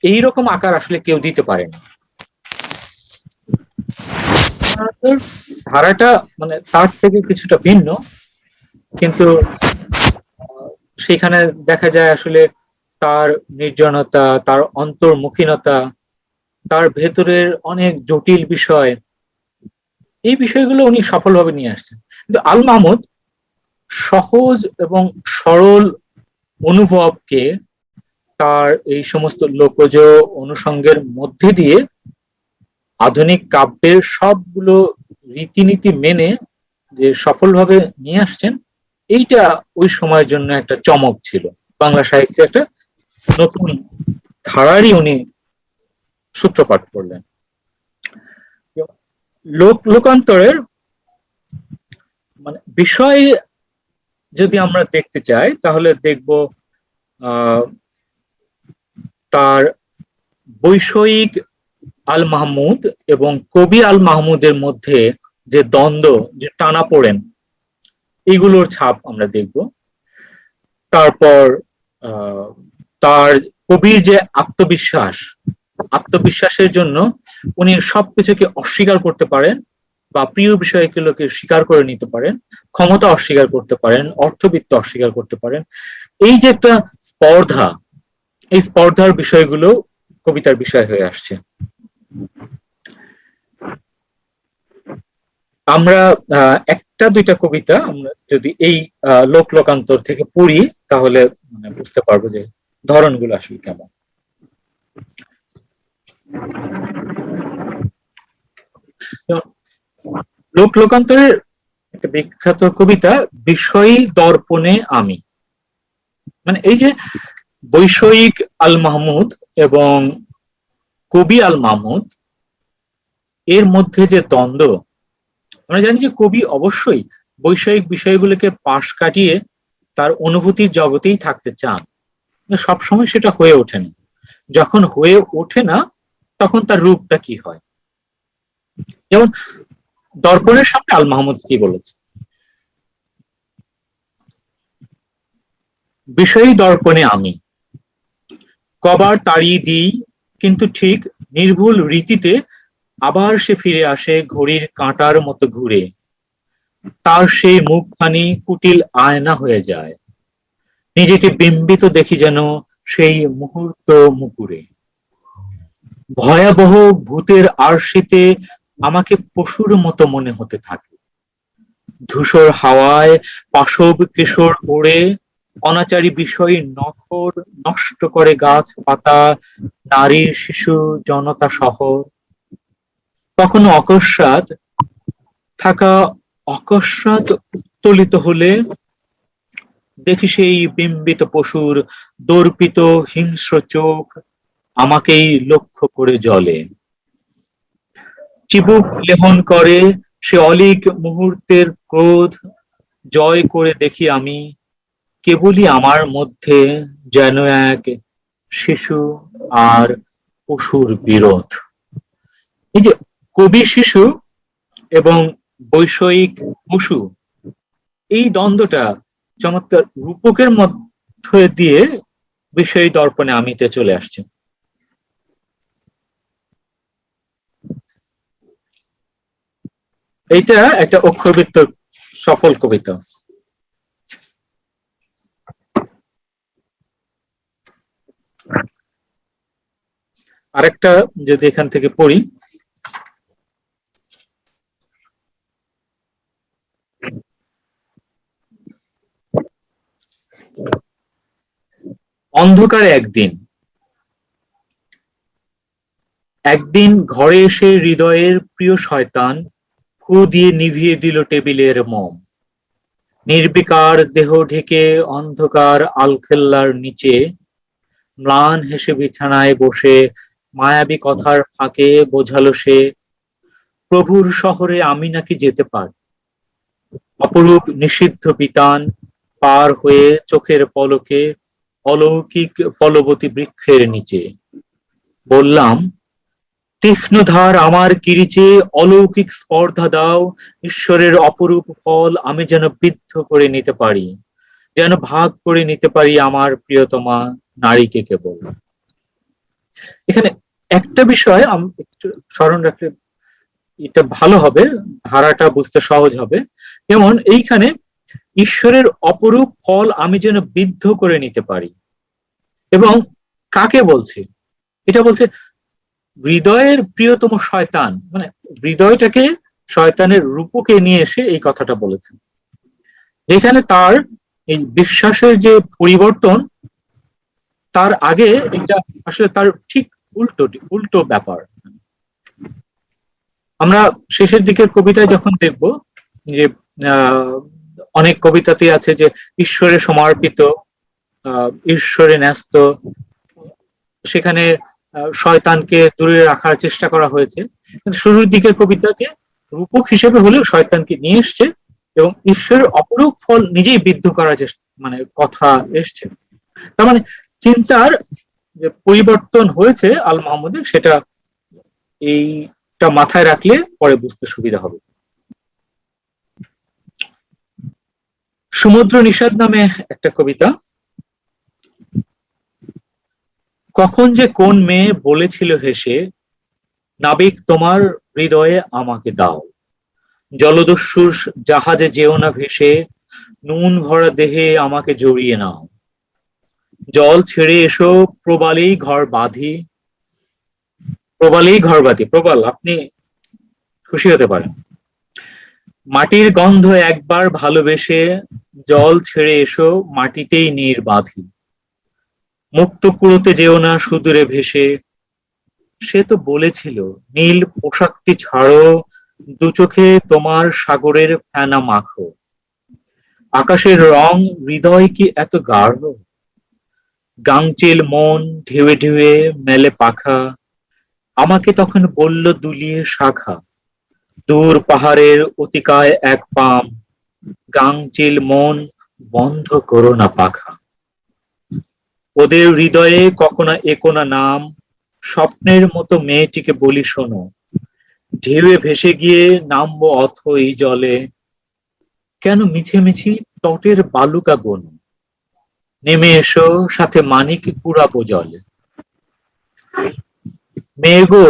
Speaker 1: এইরকম আকার আসলে কেউ দিতে পারেন। ধারাটা মানে তার থেকে কিছুটা ভিন্ন, কিন্তু সেখানে দেখা যায় আসলে তার নির্জনতা, তার অন্তর্মুখীনতা, তার ভেতরের অনেক জটিল বিষয়, এই বিষয়গুলো উনি সফলভাবে নিয়ে আসছেন। কিন্তু আল মাহমুদ সহজ এবং সরল অনুভবকে তার এই সমস্ত লোকজ অনুষঙ্গের মধ্যে দিয়ে আধুনিক কাব্যের সবগুলো রীতিনীতি মেনে যে সফলভাবে নিয়ে আসছেন, এইটা ওই সময়ের জন্য একটা চমক ছিল। বাংলা সাহিত্যে একটা নতুন ধারারই উনি সূত্রপাত করলেন। লোকান্তরের মানে বিষয় যদি আমরা দেখতে চাই তাহলে দেখব তার বৈষয়িক আল মাহমুদ এবং কবি আল মাহমুদের মধ্যে যে দ্বন্দ্ব, যে টানাপোড়েন, এইগুলোর ছাপ আমরা দেখব। তারপর তার কবির যে আত্মবিশ্বাসের জন্য উনি সবকিছুকে অস্বীকার করতে পারেন বা প্রিয় বিষয়গুলোকে স্বীকার করে নিতে পারেন, ক্ষমতা অস্বীকার করতে পারেন, অর্থবিত্ত অস্বীকার করতে পারেন। এই যে একটা স্পর্ধা, এই স্পর্ধার বিষয়গুলো কবিতার বিষয় হয়ে আসছে। আমরা একটা দুইটা কবিতা আমরা যদি এই লোকান্তর থেকে পড়ি তাহলে মানে বুঝতে পারবো যে ধরনগুলো আসলে কেমন। লোকান্তরের একটা বিখ্যাত কবিতা বিষয়ী দর্পণে আমি, মানে এই যে বৈষয়িক আল মাহমুদ এবং কবি আল মাহমুদ এর মধ্যে যে দ্বন্দ্ব, আমরা জানি যে কবি অবশ্যই বৈষয়িক বিষয়গুলোকে পাশ কাটিয়ে তার অনুভূতির জগতেই থাকতে চান, সবসময় সেটা হয়ে ওঠে না। যখন হয়ে ওঠে না তখন তার রূপটা কি হয়। যেমন দর্পণের সামনে আল মাহমুদ কি বলেছে, বিষয়ী দর্পণে আমি কবার তাড়িয়ে দিই, কিন্তু ঠিক নির্ভুল রীতিতে আবার সে ফিরে আসে ঘড়ির কাঁটার মতো ঘুরে, তার সেই মুখখানি কুটিল আয়না হয়ে যায়, নিজেকে বিম্বিত দেখি যেন সেই মুহূর্ত মুকুরে, ভয়াবহ ভূতের আরশিতে আমাকে পশুর মতো মনে হতে থাকে, ধূসর হাওয়ায় পাশব কেশর ওড়ে, অনাচারী বিষয় নখর নষ্ট করে গাছ পাতা, নারী শিশু জনতা শহর, কখনো অকস্মাৎ থাকা অকস্মাৎ উত্তোলিত হলে দেখি সেই বিম্বিত পশুর দর্পিত হিংস্র চোখ আমাকেই লক্ষ্য করে জ্বলে, চিবুক লেহন করে সে অলীক মুহূর্তের ক্রোধ জয় করে দেখি আমি কেবলই আমার মধ্যে যেন এক শিশু আর পশুর বিরোধ। এই যে কবি শিশু এবং বৈষয়িক পশু, এই দ্বন্দ্বটা চমৎকার রূপকের মধ্যে দিয়ে বিষয়ী দর্পণে আমিতে চলে আসছে। এইটা একটা অক্ষরবৃত্ত সফল কবিতা। আরেকটা যদি এখান থেকে পড়ি, অন্ধকারে একদিন ঘরে এসে হৃদয়ের প্রিয় শয়তান ফু দিয়ে নিভিয়ে দিল টেবিলের মোম, নির্বিকার দেহ ঢেকে অন্ধকার আলখেল্লার নিচে ম্লান হেসে বিছানায় বসে মায়াবী কথার ফাঁকে বোঝালো সে প্রভুর শহরে আমি নাকি যেতে পারি, অপরূপ নিষিদ্ধ বিতান পার হয়ে চোখের পলকে অলৌকিক ফলবতী বৃক্ষের নিচে। বললাম, তীক্ষ্ণধার আমার কিরিচে অলৌকিক স্পর্ধা দাও, ঈশ্বরের অপরূপ ফল আমি যেন বিদ্ধ করে নিতে পারি, যেন ভাগ করে নিতে পারি আমার প্রিয়তমা নারীকে কেবল। এখানে একটা বিষয় একটু স্মরণ রাখলে এটা ভালো হবে, ধারাটা বুঝতে সহজ হবে। যেমন এইখানে ঈশ্বরের অপরূপ ফল আমি যেন বিদ্ধ করে নিতে পারি, এবং কাকে বলছে? এটা বলছে হৃদয়ের প্রিয়তম শয়তান, মানে হৃদয়টাকে শয়তানের রূপকে নিয়ে এসে এই কথাটা বলেছেন। যেখানে তার এই বিশ্বাসের যে পরিবর্তন, তার আগে এটা আসলে তার ঠিক উল্টো উল্টো ব্যাপার। আমরা শেষের দিকের কবিতায় যখন দেখব যে আহ, অনেক কবিতাতে আছে যে ঈশ্বরে সমর্পিত, ঈশ্বরে ন্যস্ত, সেখানে শয়তানকে দূরে রাখার চেষ্টা করা হয়েছে। কিন্তু শুরুর দিকের কবিতাকে রূপক হিসেবে হলেও শয়তানকে নিয়ে এসছে এবং ঈশ্বরের অপরূপ ফল নিজেই বিদ্ধ করার চেষ্টা, মানে কথা এসছে। তার মানে চিন্তার যে পরিবর্তন হয়েছে আল মাহমুদের, সেটা এইটা মাথায় রাখলে পরে বুঝতে সুবিধা হবে। সমুদ্র নিষাদ নামে একটা কবিতা। কখন যে কোন মেয়ে বলেছিল হেসে, নাবিক তোমার হৃদয়ে আমাকে দাও, জলদস্যুর জাহাজে যেও না ভেসে, নুন ভরা দেহে আমাকে জড়িয়ে নাও, জল ছেড়ে এসো প্রবালেই ঘর বাঁধি। প্রবালেই ঘর বাঁধি, প্রবাল আপনি খুশি হতে পারেন। মাটির গন্ধ একবার ভালোবেসে, জল ছেড়ে এসো মাটিতেই নীর বাঁধি, মুক্ত কুড়োতে যেও না সুদূরে ভেসে, সে তো বলেছিল নীল পোশাকটি ছাড়ো, দু চোখে তোমার সাগরের ফেনা মাখো, আকাশের রং হৃদয় কি এত গাঢ়, গাংচিল মন ঢেউে ঢেউে মেলে পাখা, আমাকে তখন বলল দুলিয়ে শাখা, দূর পাহাড়ের অতিকায় এক পাম, গাংচিল মন বন্ধ করো না পাখা, ওদের হৃদয়ে কখনো একোনা নাম, স্বপ্নের মতো মেয়েটিকে বলি শোনো, ঢেউে ভেসে গিয়ে নামবো অথই জলে, কেন মিছেমিছি তটের বালুকা গোন, নেমে এসো সাথে মানিক কুড়াবো জলে। মেঘো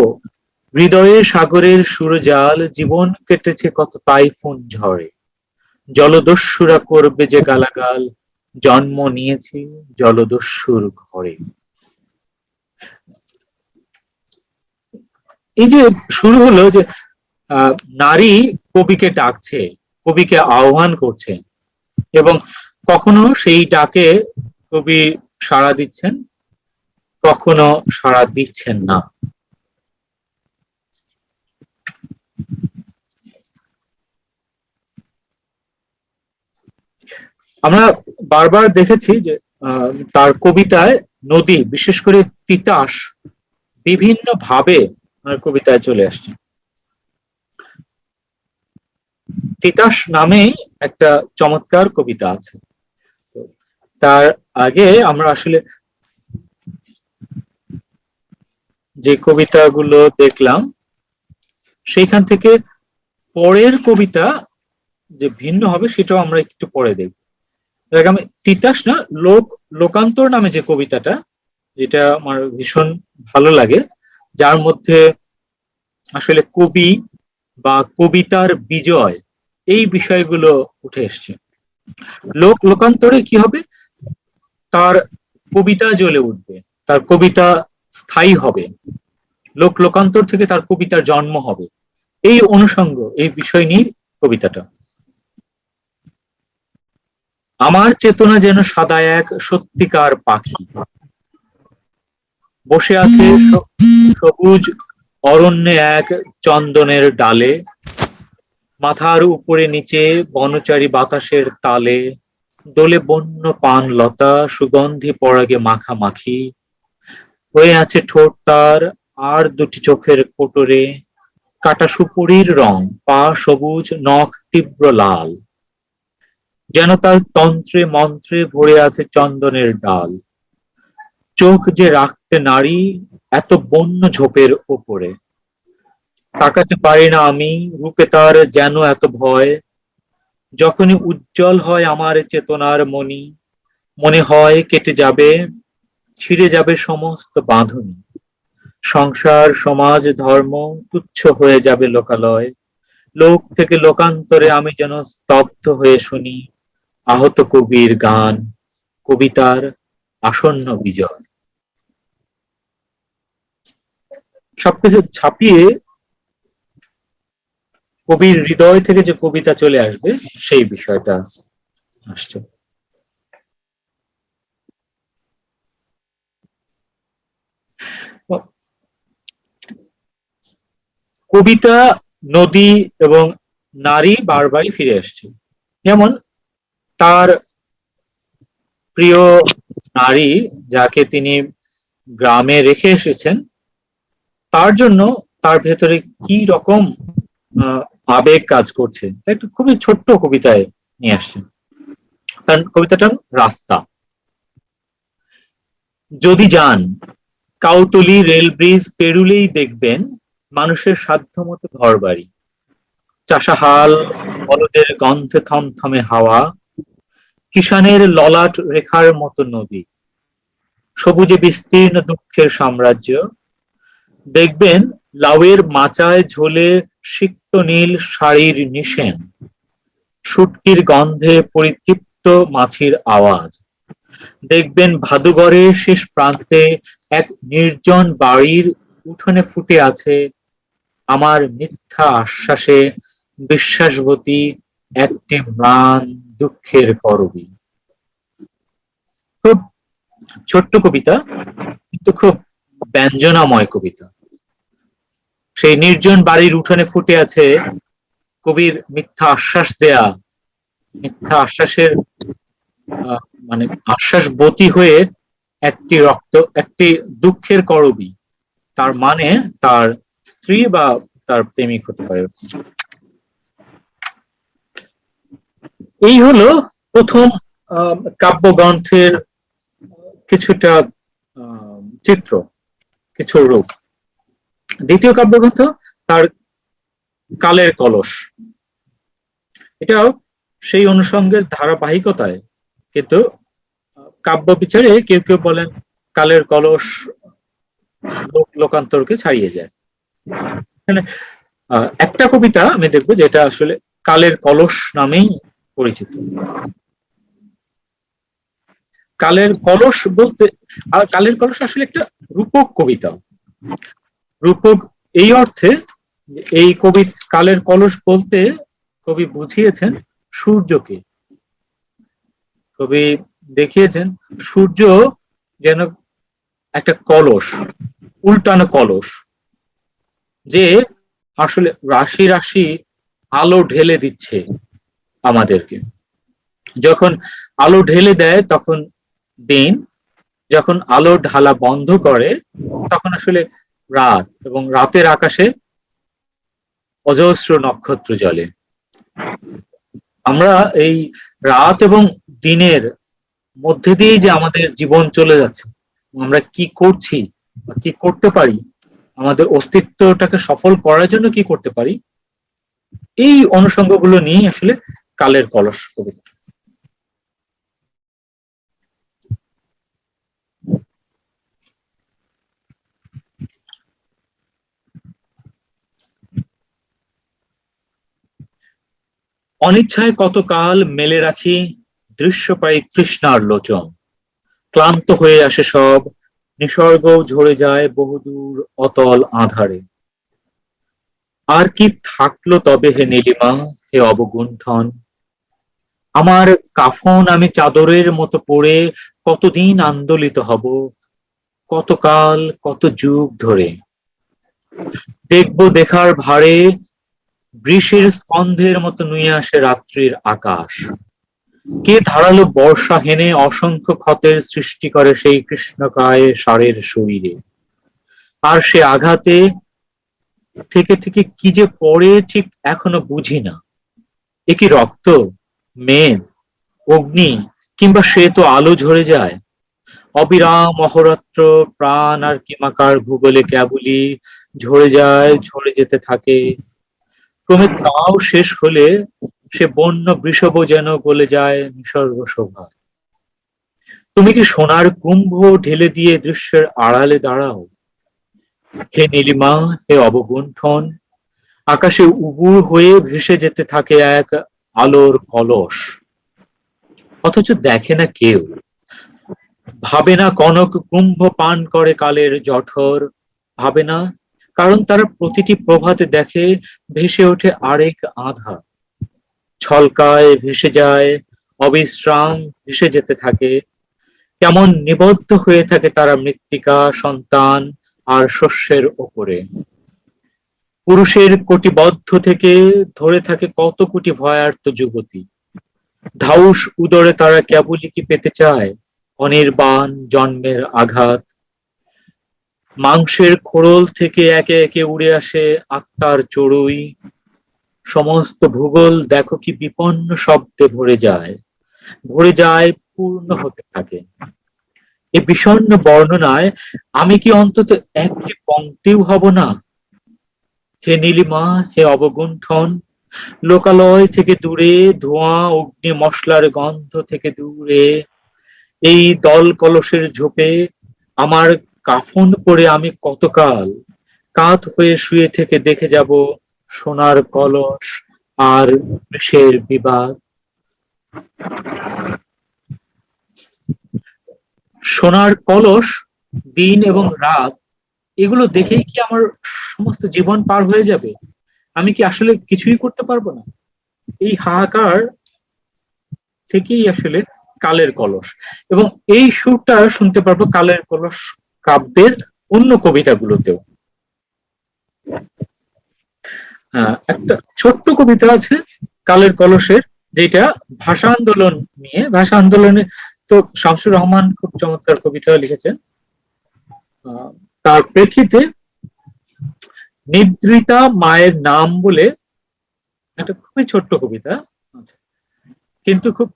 Speaker 1: হৃদয়ে সাগরের সুরজাল, জীবন কেটেছে কত তাইফুন ঝড়ে, জলদস্যুরা করবে যে গালাগাল, জন্ম নিয়েছি জলদস্যুর ঘরে। এই যে শুরু হলো যে নারী কবিকে ডাকছে, কবিকে আহ্বান করছে, এবং কখনো সেই ডাকে কবি সাড়া দিচ্ছেন, কখনো সাড়া দিচ্ছেন না। আমরা বারবার দেখেছি যে তার কবিতায় নদী, বিশেষ করে তিতাস, বিভিন্ন ভাবে কবিতায় চলে আসছে। তিতাস নামেই একটা চমৎকার কবিতা আছে। তার আগে আমরা আসলে যে কবিতাগুলো দেখলাম সেইখান থেকে পরের কবিতা যে ভিন্ন হবে সেটাও আমরা একটু পরে দেখব। আমি তিতাস না, লোকান্তর নামে যে কবিতাটা, যেটা আমার ভীষণ ভালো লাগে, যার মধ্যে আসলে কবি বা কবিতার বিজয় এই বিষয়গুলো উঠে এসছে। লোকান্তরে কি হবে, তার কবিতা জ্বলে উঠবে, তার কবিতা স্থায়ী হবে, লোকান্তর থেকে তার কবিতার জন্ম হবে, এই অনুষঙ্গ, এই বিষয় নিয়ে কবিতাটা। আমার চেতনা যেন সাদা এক সত্যিকার পাখি, বসে আছে সবুজ অরণ্যে এক চন্দনের ডালে, মাথার উপরে নিচে বনচারী বাতাসের তালে, দোলে বন্য পান লতা সুগন্ধি পরাগে মাখামাখি, হয়ে আছে ঠোঁট তার আর দুটি চোখের কোটরে, কাটা সুপুরির রং, পা সবুজ, নখ তীব্র লাল, যেন তার তন্ত্রে মন্ত্রে ভরে আছে চন্দনের ডাল, চোখ যে রাখতে নারী এত বন্য ঝোপের ওপরে, তাকাতে পারি না আমি, রূপে তার যেন এত ভয়, যখনই উজ্জ্বল হয় আমার চেতনার মণি, মনে হয় কেটে যাবে, ছিঁড়ে যাবে সমস্ত বাঁধনি, সংসার সমাজ ধর্ম তুচ্ছ হয়ে যাবে লোকালয়, লোক থেকে লোকান্তরে আমি যেন স্তব্ধ হয়ে শুনি আহত কবির গান, কবিতার আসন্ন বিজয়। সবকিছু ছাপিয়ে কবির হৃদয় থেকে যে কবিতা চলে আসবে সেই বিষয়টা আসছে। কবিতা, নদী এবং নারী বারবারই ফিরে আসছে। যেমন তার প্রিয় নারী, যাকে তিনি গ্রামে রেখে এসেছেন, তার জন্য তার ভেতরে কি রকম আবেগ কাজ করছে তা একটু খুবই ছোট্ট কবিতায় নিয়ে আসছেন। তার কবিতাটার রাস্তা। যদি যান কাউতলি রেল ব্রিজ পেরুলেই দেখবেন মানুষের সাধ্যমতো ঘর বাড়ি, চাষাহাল, বলদের গন্ধে থমথমে হাওয়া, কিষানের ললাট রেখার মতো নদী, সবুজে বিস্তীর্ণ দুঃখের সাম্রাজ্য। দেখবেন লাউয়ের মাচায় ঝোলে সিক্ত নীল শাড়ির নিশেন, শুটকির গন্ধে পরিতৃপ্ত মাছির আওয়াজ। দেখবেন ভাদুগড়ের শেষ প্রান্তে এক নির্জন বাড়ির উঠোনে ফুটে আছে আমার মিথ্যা আশ্বাসে বিশ্বাসবতী একটি ম্লান দুঃখের করবী। খুব ছোট্ট কবিতা, কিন্তু খুব ব্যঞ্জনাময় কবিতা। সেই নির্জন বাড়ির উঠোনে ফুটে আছে কবির মিথ্যা আশ্বাস দেয়া, মিথ্যা আশ্বাসের মানে আশ্বাসবতী হয়ে একটি দুঃখের করবী, তার মানে তার স্ত্রী বা তার প্রেমিক হতে পারে। এই হলো প্রথম কাব্যগ্রন্থের কিছুটা চিত্র, কিছু রূপ। দ্বিতীয় কাব্যগ্রন্থ তার কালের কলস। এটাও সেই অনুষঙ্গের ধারাবাহিকতায়, কিন্তু কাব্য বিচারে কেউ কেউ বলেন কালের কলস লোকান্তরকে ছাড়িয়ে যায়। এখানে একটা কবিতা আমি দেখবো যেটা আসলে কালের কলস নামেই পরিচিত। কালের কলস বলতে, আর কালের কলস আসলে একটা রূপক কবিতা। রূপক এই অর্থে, এই কবি কালের কলস বলতে কবি বুঝিয়েছেন সূর্যকে। কবি দেখিয়েছেন সূর্য যেন একটা কলস, উল্টানো কলস, যে আসলে রাশি রাশি আলো ঢেলে দিচ্ছে আমাদেরকে। যখন আলো ঢেলে দেয় তখন দিন, যখন আলো ঢালা বন্ধ করে তখন আসলে রাত, এবং রাতের আকাশে অজস্র নক্ষত্র জ্বলে। আমরা এই রাত এবং দিনের মধ্যে দিয়েই যে আমাদের জীবন চলে যাচ্ছে, আমরা কি করছি বা কি করতে পারি, আমাদের অস্তিত্বটাকে সফল করার জন্য কি করতে পারি, এই অনুষঙ্গগুলো নিয়ে আসলে কালের কলস কবিতা। অনিচ্ছায় কতকাল মেলে রাখি দৃশ্যপায়ী তৃষ্ণার লোচন, ক্লান্ত হয়ে আসে সব, নিসর্গ ঝরে যায় বহুদূর অতল আধারে। আর কি থাকলো তবে হে নীলিমা, হে অবগুণ্ঠন, আমার কাফন আমি চাদরের মতো পড়ে কতদিন আন্দোলিত হব, কতকাল কত যুগ ধরে। দেখবো দেখার ভারে বৃষের স্কন্ধের মতো নুয়ে আসে রাত্রির আকাশ। কে ধারালো বর্ষা হেনে অসংখ্য ক্ষতের সৃষ্টি করে সেই কৃষ্ণকায় ষাঁড়ের শরীরে। আর সে আঘাতে থেকে থেকে কি যে পড়ে ঠিক এখনো বুঝি না। এ কি রক্ত, মেদ, অগ্নি, কিংবা সে তো আলো ঝরে যায়। অবিরাম অহরাত্র প্রাণ আর কিমাকার ভূগোলে কেবলই ঝরে যায়, ঝরে যেতে থাকে। ক্রমে তাও শেষ হলে সে বন্য বৃষভ যেন গলে যায় নিসর্গ শোভায়। তুমি কি সোনার কুম্ভ ঢেলে দিয়ে দৃশ্যের আড়ালে দাঁড়াও, হে নীলিমা, হে অবগুণ্ঠন, আকাশে উবুর হয়ে ভেসে যেতে থাকে এক আলোর কলস, অথচ দেখে না কেউ, ভাবে না কনক কুম্ভ পান করে কালের জঠর, ভাবে না, কারণ তারা প্রতিটি প্রভাতে দেখে ভেসে ওঠে আরেক আধা, ছলকায় ভেসে যায় অবিশ্রাম ভেসে যেতে থাকে, কেমন নিবদ্ধ হয়ে থাকে তারা মৃত্তিকা, সন্তান আর শস্যের ওপরে। পুরুষের কোটিবদ্ধ থেকে ধরে থাকে কত কোটি ভয়ার্ত যুবতী। ধাউস উদরে তারা কেবলই কি পেতে চায় অনির্বাণ জন্মের আঘাত। মাংসের খোড়ল থেকে একে একে উড়ে আসে আত্মার চড়ুই। সমস্ত ভূগোল দেখো কি বিপন্ন শব্দে ভরে যায়, পূর্ণ হতে থাকে। এই বিষণ্ণ বর্ণনায় আমি কি অন্তত একটি পংক্তিও হব না? হে নীলিমা, হে অবগুণ্ঠন, লোকালয় থেকে দূরে, ধোঁয়া অগ্নি মশলার গন্ধ থেকে দূরে, এই দল কলসের ঝোপে আমার কাফন পরে আমি কতকাল কাত হয়ে শুয়ে থেকে দেখে যাব সোনার কলস আর বিষের বিবাদ। সোনার কলস, দিন এবং রাত, এগুলো দেখেই কি আমার সমস্ত জীবন পার হয়ে যাবে? আমি কি আসলে কিছুই করতে পারবো না? এই হাহাকার থেকেই আসলে কালের কলস, এবং এই সুরটা শুনতে পারবো কালের কলস কাব্যের অন্য কবিতাগুলোতেও। একটা ছোট্ট কবিতা আছে কালের কলসের, যেটা ভাষা আন্দোলন নিয়ে। ভাষা আন্দোলনে তো শামসুর রহমান খুব চমৎকার কবিতা লিখেছেন। তার প্রেক্ষিতে নিদ্রিতা মায়ের নাম বলে একটা খুবই ছোট্ট কবিতা আছে, কিন্তু খুব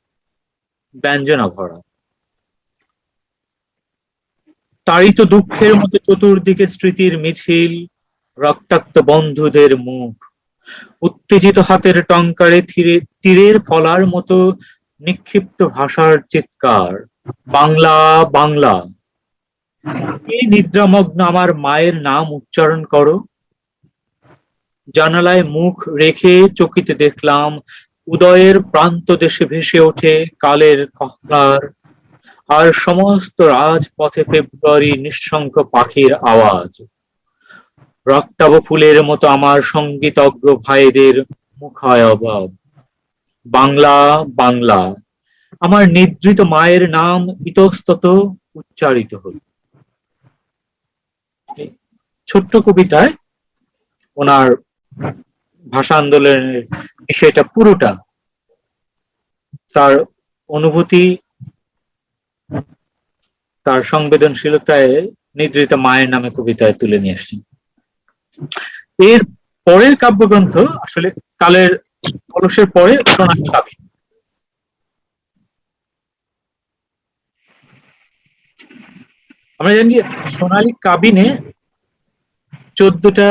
Speaker 1: ব্যঞ্জনা ভরা। তারিত দুঃখের মতো চতুর্দিকে স্মৃতির মিছিল, রক্তাক্ত বন্ধুদের মুখ, উত্তেজিত হাতের টঙ্কারে তীরের ফলার মতো নিক্ষিপ্ত ভাষার চিৎকার, বাংলা বাংলা। এই নিদ্রামগ্ন আমার মায়ের নাম উচ্চারণ করো। জানালায় মুখ রেখে চকিতে দেখলাম উদয়ের প্রান্ত দেশে ভেসে ওঠে কালের কহলার, আর সমস্ত রাজপথে ফেব্রুয়ারি নিঃশঙ্ক পাখির আওয়াজ। রক্তাভ ফুলের মতো আমার সঙ্গীতজ্ঞ ভাইদের মুখায়বব। বাংলা বাংলা, আমার নিদ্রিত মায়ের নাম ইতস্তত উচ্চারিত হল। ছোট্ট কবিতায় ওনার ভাষা আন্দোলনের বিষয়টা পুরোটা, তার অনুভূতি, তার সংবেদনশীলতায় নিদ্রিত মায়ের নামে কবিতায় তুলে নিয়ে আসছেন। এর পরের কাব্যগ্রন্থ আসলে কালের কলসের পরে সোনালী কাবিন। আমরা জানি যে সোনালী কাবিনে 14টা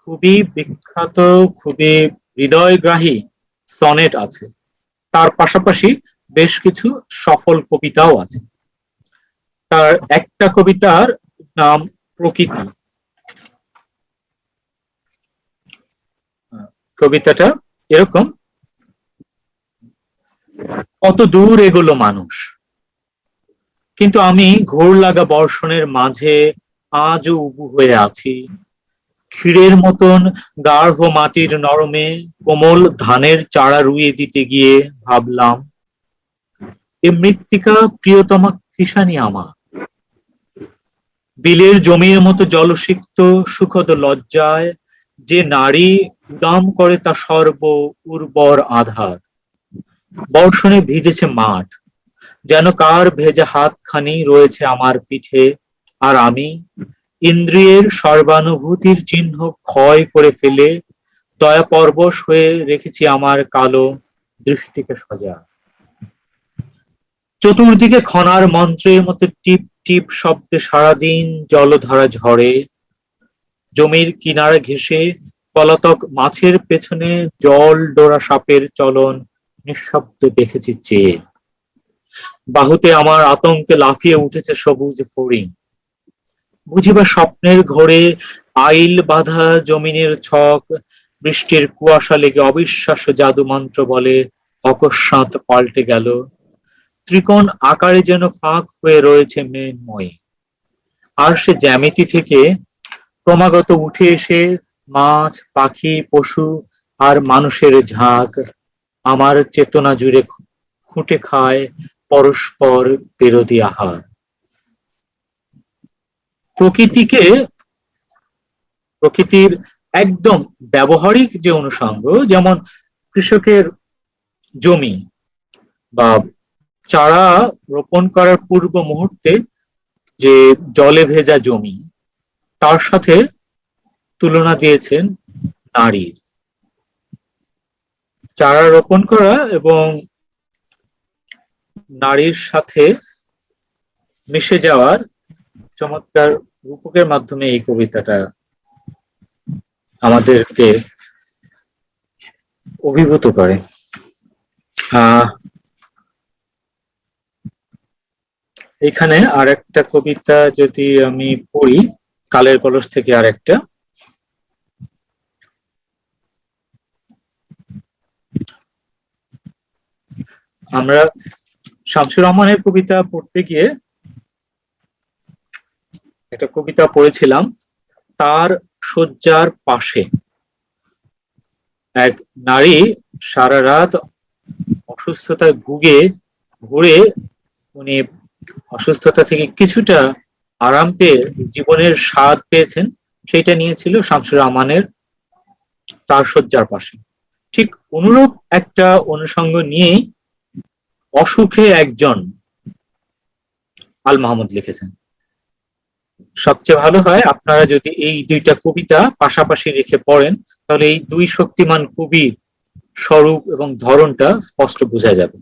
Speaker 1: খুবই বিখ্যাত, খুবই হৃদয়গ্রাহী সনেট আছে। তার পাশাপাশি বেশ কিছু সফল কবিতাও আছে। তার একটা কবিতার নাম প্রকৃতি। কবিতাটা এরকম: কত দূর এগোলো মানুষ, কিন্তু আমি ঘোর লাগা বর্ষণের মাঝে আজও উবু হয়ে আছি। ক্ষীরের মতন গাঢ় মাটির নরমে কোমল ধানের চারা রুইয়ে দিতে গিয়ে ভাবলাম, এ মৃত্তিকা প্রিয়তমা কৃষানি আমার। বিলের জমির মতো জলসিক্ত সুখদ লজ্জায় যে নারী উদাম করে তা সর্ব উর্বর আধার। বর্ষণে ভিজেছে মাঠ, যেন কার ভেজা হাতখানি রয়েছে আমার পিঠে, আর আমি ইন্দ্রিয়ের সর্বানুভূতির চিহ্ন ক্ষয় করে ফেলে দয়া পরবশ হয়ে রেখেছি আমার কালো দৃষ্টিকে সজা। চতুর্দিকে খনার মন্ত্রের মতো টিপ টিপ শব্দে সারাদিন জলধারা ঝরে। জমির কিনারা ঘেঁষে পলাতক মাছের পেছনে জল ডোরা সাপের চলন নিঃশব্দ দেখেছি চেয়ে। বাহুতে আমার আতঙ্কে লাফিয়ে উঠেছে সবুজ ফড়িং। বুঝিবা স্বপ্নের ঘোরে আইল বাঁধা জমিনের ছক বৃষ্টির কুয়াশা লেগে অবিশ্বাস্য জাদু মন্ত্র বলে অকস্মাৎ পাল্টে গেল। ত্রিকোণ আকারে যেন ফাঁক হয়ে রয়েছে মৃন্ময়ী। আর সে জ্যামিতি থেকে ক্রমাগত উঠে এসে মাছ, পাখি, পশু আর মানুষের ঝাঁক আমার চেতনা জুড়ে খুঁটে খায় পরস্পর বিরোধী আহার। প্রকৃতির একদম ব্যবহারিক যে অনুষঙ্গ, যেমন কৃষকের জমি বা চারা রোপণ করার পূর্ব মুহূর্তে যে জলে ভেজা জমি, তার সাথে তুলনা দিয়েছেন নারীর। চারা রোপণ করা এবং নারীর সাথে মিশে যাওয়ার চমৎকার রূপকের মাধ্যমে এই কবিতাটা আমাদেরকে অভিভূত করে। এখানে আর একটা কবিতা যদি আমি পড়ি, কালের কলস থেকে আর একটা। আমরা শামসুর রহমানের কবিতা পড়তে গিয়ে একটা কবিতা পড়েছিলাম, তার শয্যার পাশে। এক নারী সারা রাত অসুস্থতায় ঘুরে উনি অসুস্থতা থেকে কিছুটা আরাম পেয়ে জীবনের স্বাদ পেয়েছেন, সেটা নিয়েছিল শামসুর রহমানের তার শয্যার পাশে। ঠিক অনুরূপ একটা অনুষঙ্গ নিয়েই অসুখে একজন আল মাহমুদ লিখেছেন। সবচেয়ে ভালো হয় আপনারা যদি এই দুইটা কবিতা পাশাপাশি রেখে পড়েন, তাহলে এই দুই শক্তিমান কবির স্বরূপ এবং ধরনটা স্পষ্ট বোঝা যাবে।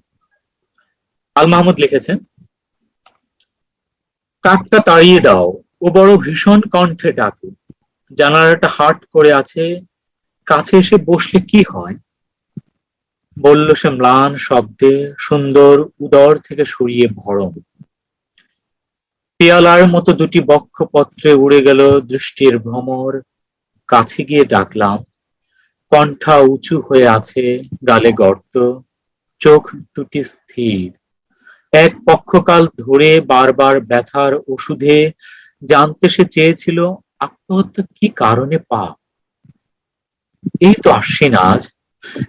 Speaker 1: আল মাহমুদ লিখেছেন, কাকটা তাড়িয়ে দাও, ও বড় ভীষণ কণ্ঠে ডাকে, জানালাটা হাট করে আছে, কাছে এসে বসলে কি হয়? বলল সে ম্লান শব্দে, সুন্দর উদর থেকে সরিয়ে ভরম। পেয়ালার মতো দুটি বক্ষপত্রে উড়ে গেল দৃষ্টির ভ্রমর। কাছে গিয়ে ডাকলাম, কণ্ঠা উঁচু হয়ে আছে, গালে গর্ত, চোখ দুটি স্থির। এক পক্ষকাল ধরে বারবার ব্যথার ওষুধে জানতে সে চেয়েছিল আত্মহত্যা কি কারণে পাপ। এই তো আশ্বিন আজ,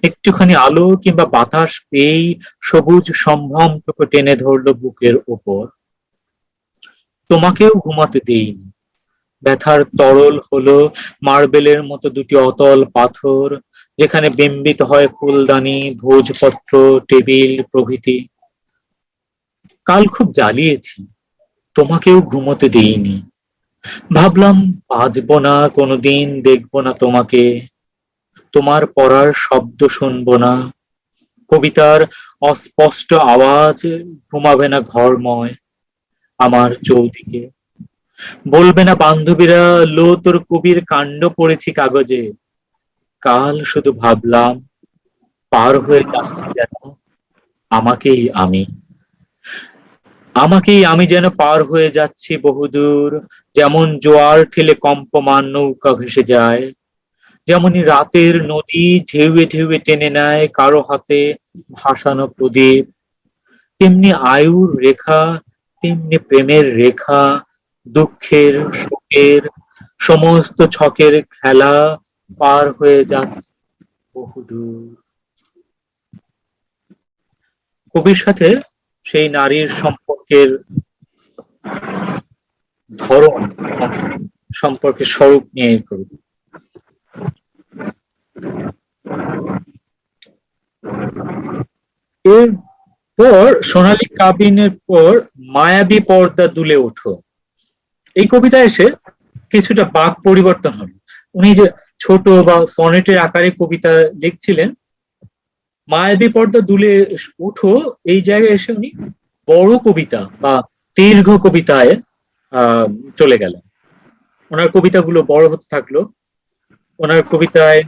Speaker 1: একটুখানি আলো কিংবা বাতাস পেয়েই সবুজ সম্ভ্রমটুকু টেনে ধরলো বুকের ওপর। তোমাকেও ঘুমাতে দেইনি। ব্যথার তরল হলো মার্বেলের মতো দুটি অতল পাথর, যেখানে বিম্বিত হয় ফুলদানি, ভোজপত্র, টেবিল প্রভৃতি। কাল খুব জ্বালিয়েছি, তোমাকেও ঘুমোতে দেইনি। ভাবলাম বাঁচবো না কোনোদিন, দেখবো না তোমাকে, তোমার পড়ার শব্দ শুনবো না, কবিতার অস্পষ্ট আওয়াজ ঘুমাবে না ঘরময় আমার চৌদিকে। বলবে না বান্ধবীরা, লো তোর কবির কাণ্ড পড়েছি কাগজে। কাল শুধু ভাবলাম পার হয়ে যাচ্ছি যেন আমাকেই আমি যেন পার হয়ে যাচ্ছি বহুদূর, যেমন জোয়ার ঠেলে কম্পমান নৌকা ভেসে যায়, যেমনই রাতের নদী ঢেউয়ে ঢেউয়ে টেনে নেয় কারো হাতে ভাসানো প্রদীপ, তেমনি আয়ুর রেখা, তেমনি প্রেমের রেখা, দুঃখের সুখের সমস্ত ছকের খেলা পার হয়ে যাচ্ছে বহুদূর। কবির সাথে সেই নারীর সম্পর্কের ধরন, সম্পর্কের স্বরূপ নিয়ে কবিতা। এরপর সোনালী কাবিনের পর মায়াবী পর্দা দুলে ওঠো, এই কবিতা এসে কিছুটা বাক পরিবর্তন হলো। উনি যে ছোট বা সনেটের আকারে কবিতা লিখছিলেন, মায়াবী পর্দা দুলে উঠো এই জায়গায় এসে উনি বড় কবিতা বা দীর্ঘ কবিতায় চলে গেলেন। ওনার কবিতাগুলো বড় হতে থাকলো, ওনার কবিতায়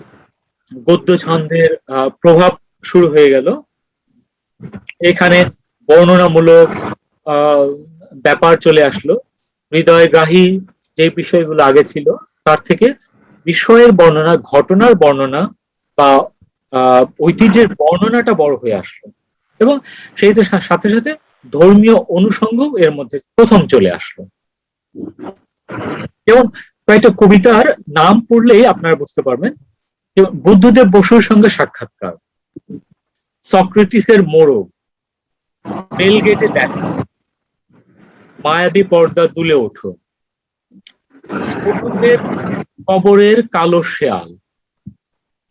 Speaker 1: গদ্য ছন্দের প্রভাব শুরু হয়ে গেল। এখানে বর্ণনামূলক ব্যাপার চলে আসলো, হৃদয়গ্রাহী যে বিষয়গুলো আগে ছিল তার থেকে বিষয়ের বর্ণনা, ঘটনার বর্ণনা বা ঐতিহ্যের বর্ণনাটা বড় হয়ে আসলো, এবং সেই সাথে সাথে ধর্মীয় অনুষঙ্গ এর মধ্যে প্রথম চলে আসলো। যেমন কয়েকটা কবিতার নাম পড়লেই আপনারা বুঝতে পারবেন। বুদ্ধদেব বসুর সঙ্গে সাক্ষাৎকার, সক্রেটিসের মোড়ক, রেলগেটে দেখা, মায়াবী পর্দা দুলে ওঠো, বধূদের কবরের কালো শেয়াল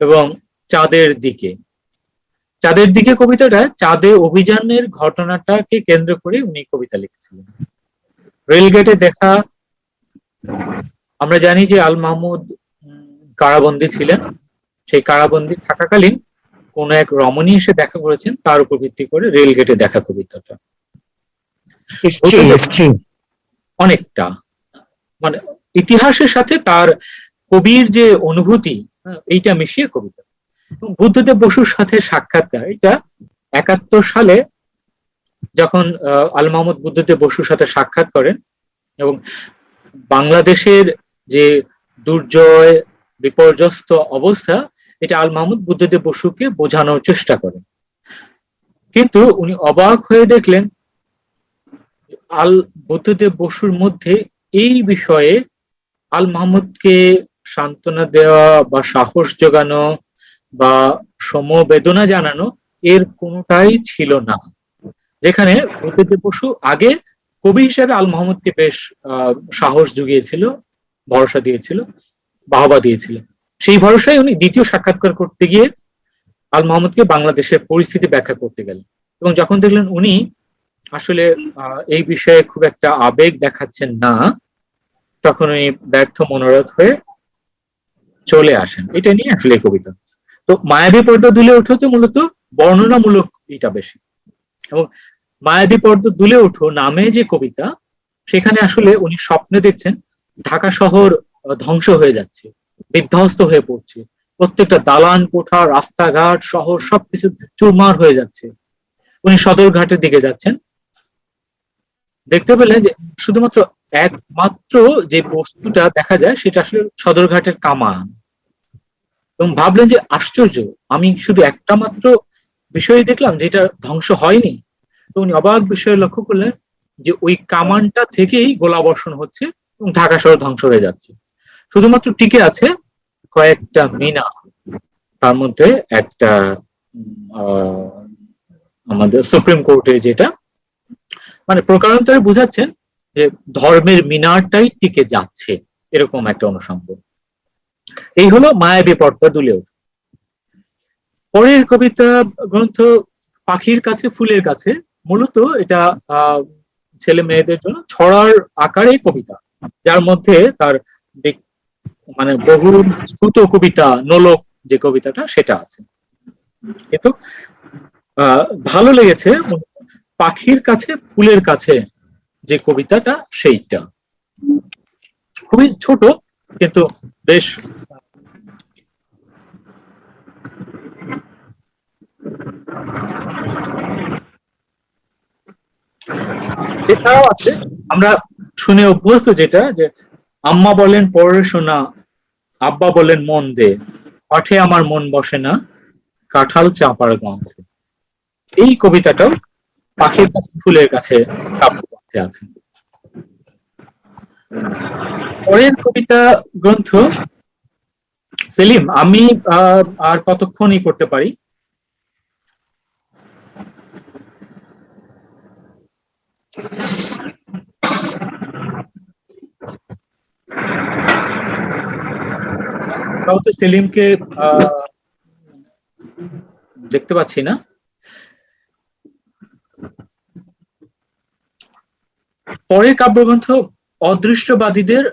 Speaker 1: এবং চাঁদের দিকে। চাঁদের দিকে কবিতাটা চাঁদে অভিযানের ঘটনাটাকে কেন্দ্র করে উনি কবিতা লিখেছিলেন। রেলগেটে দেখা, আমরা জানি যে আল মাহমুদ কারাবন্দী ছিলেন। সেই কারাবন্দী থাকাকালীন কোন এক রমণী এসে দেখা করেছেন, তার উপর ভিত্তি করে রেলগেটে দেখা কবিতাটা
Speaker 3: স্ত্রী
Speaker 1: অনেকটা মানে ইতিহাসের সাথে তার কবির যে অনুভূতি, এইটা মিশিয়ে কবিতা। বুদ্ধদেব বসুর সাথে সাক্ষাৎকার, এটা 71 সালে যখন আল মাহমুদ বুদ্ধদেব বসুর সাথে সাক্ষাৎ করেন এবং বাংলাদেশের যে দুর্জয় বিপর্যস্ত অবস্থা, এটা আল মাহমুদ বুদ্ধদেব বসুকে বোঝানোর চেষ্টা করেন। কিন্তু উনি অবাক হয়ে দেখলেন আল বুদ্ধদেব বসুর মধ্যে এই বিষয়ে আল মাহমুদকে সান্ত্বনা দেওয়া বা সাহস যোগানো বা সমবেদনা জানানো, এর কোনোটাই ছিল না। যেখানে বুদ্ধদেব বসু আগে কবি হিসেবে আল মাহমুদকে বেশ সাহস জুগিয়েছিল, ভরসা দিয়েছিল, বাহবা দিয়েছিল। সেই ভরসায় উনি দ্বিতীয় সাক্ষাৎকার করতে গিয়ে আল মাহমুদকে বাংলাদেশের পরিস্থিতি ব্যাখ্যা করতে গেলেন এবং যখন দেখলেন উনি আসলে এই বিষয়ে খুব একটা আবেগ দেখাচ্ছেন না, তখন উনি ব্যর্থ মনোরথ হয়ে চলে আসেন। এটা নিয়ে আসলে কবিতা। তো মায়াবী পর্দা দুলে ওঠোতে মূলত বর্ণনামূলক এটা বেশি, এবং মায়াবী পর্দা দুলে ওঠো নামে যে কবিতা, সেখানে আসলে উনি স্বপ্নে দেখছেন ঢাকা শহর ধ্বংস হয়ে যাচ্ছে, বিধ্বস্ত হয়ে পড়ছে, প্রত্যেকটা দালান কোঠা, রাস্তাঘাট, শহর সবকিছু চুরমার হয়ে যাচ্ছে। উনি সদরঘাটের দিকে যাচ্ছেন, দেখতে পেলেন যে শুধুমাত্র একমাত্র যে বস্তুটা দেখা যায় সেটা আসলে সদরঘাটের কামান, এবং ভাবলেন যে আশ্চর্য, আমি শুধু একটা মাত্র বিষয় দেখলাম যেটা ধ্বংস হয়নি। তো উনি অবাক বিষয়ে লক্ষ্য করলেন যে ওই কামানটা থেকেই গোলাবর্ষণ হচ্ছে এবং ঢাকা শহর ধ্বংস হয়ে যাচ্ছে। শুধুমাত্র টিকে আছে কয়েকটা মিনার, তার মধ্যে একটা আমাদের সুপ্রিম কোর্টের, যেটা মানে প্রকারান্তরে বুঝাচ্ছেন যে ধর্মের মিনারটাই টিকে যাচ্ছে, এরকম একটা অনুসম্পদ। এই হলো মায়াবী পর্দা দুলে ওঠো। পরের কবিতা গ্রন্থ পাখির কাছে ফুলের কাছে, মূলত এটা ছেলে মেয়েদের জন্য ছড়ার আকারে কবিতা, যার মধ্যে তার মানে বহু শ্রুত কবিতা, নোলক যে কবিতাটা সেটা আছে। কিন্তু ভালো লেগেছে পাখির কাছে ফুলের কাছে যে কবিতাটা, সেইটা খুবই ছোট কিন্তু বেশ এছাড়াও আছে আমরা শুনে অভ্যস্ত যেটা, যে আম্মা বলেন পড়াশোনা, আব্বা বলেন মন দে, পাঠে আমার মন বসে না, কাঁঠাল চাপার গন্ধে। এই কবিতাটাও পাখির কাছে ফুলের কাছে কাব্যগ্রন্থে আছে। পরের কবিতা গ্রন্থ সেলিম, আমি আর কতক্ষণই করতে পারি? সেলিমকে দেখতে পাচ্ছি না। পরের কাব্যগ্রন্থ অদৃশ্যবাদীদের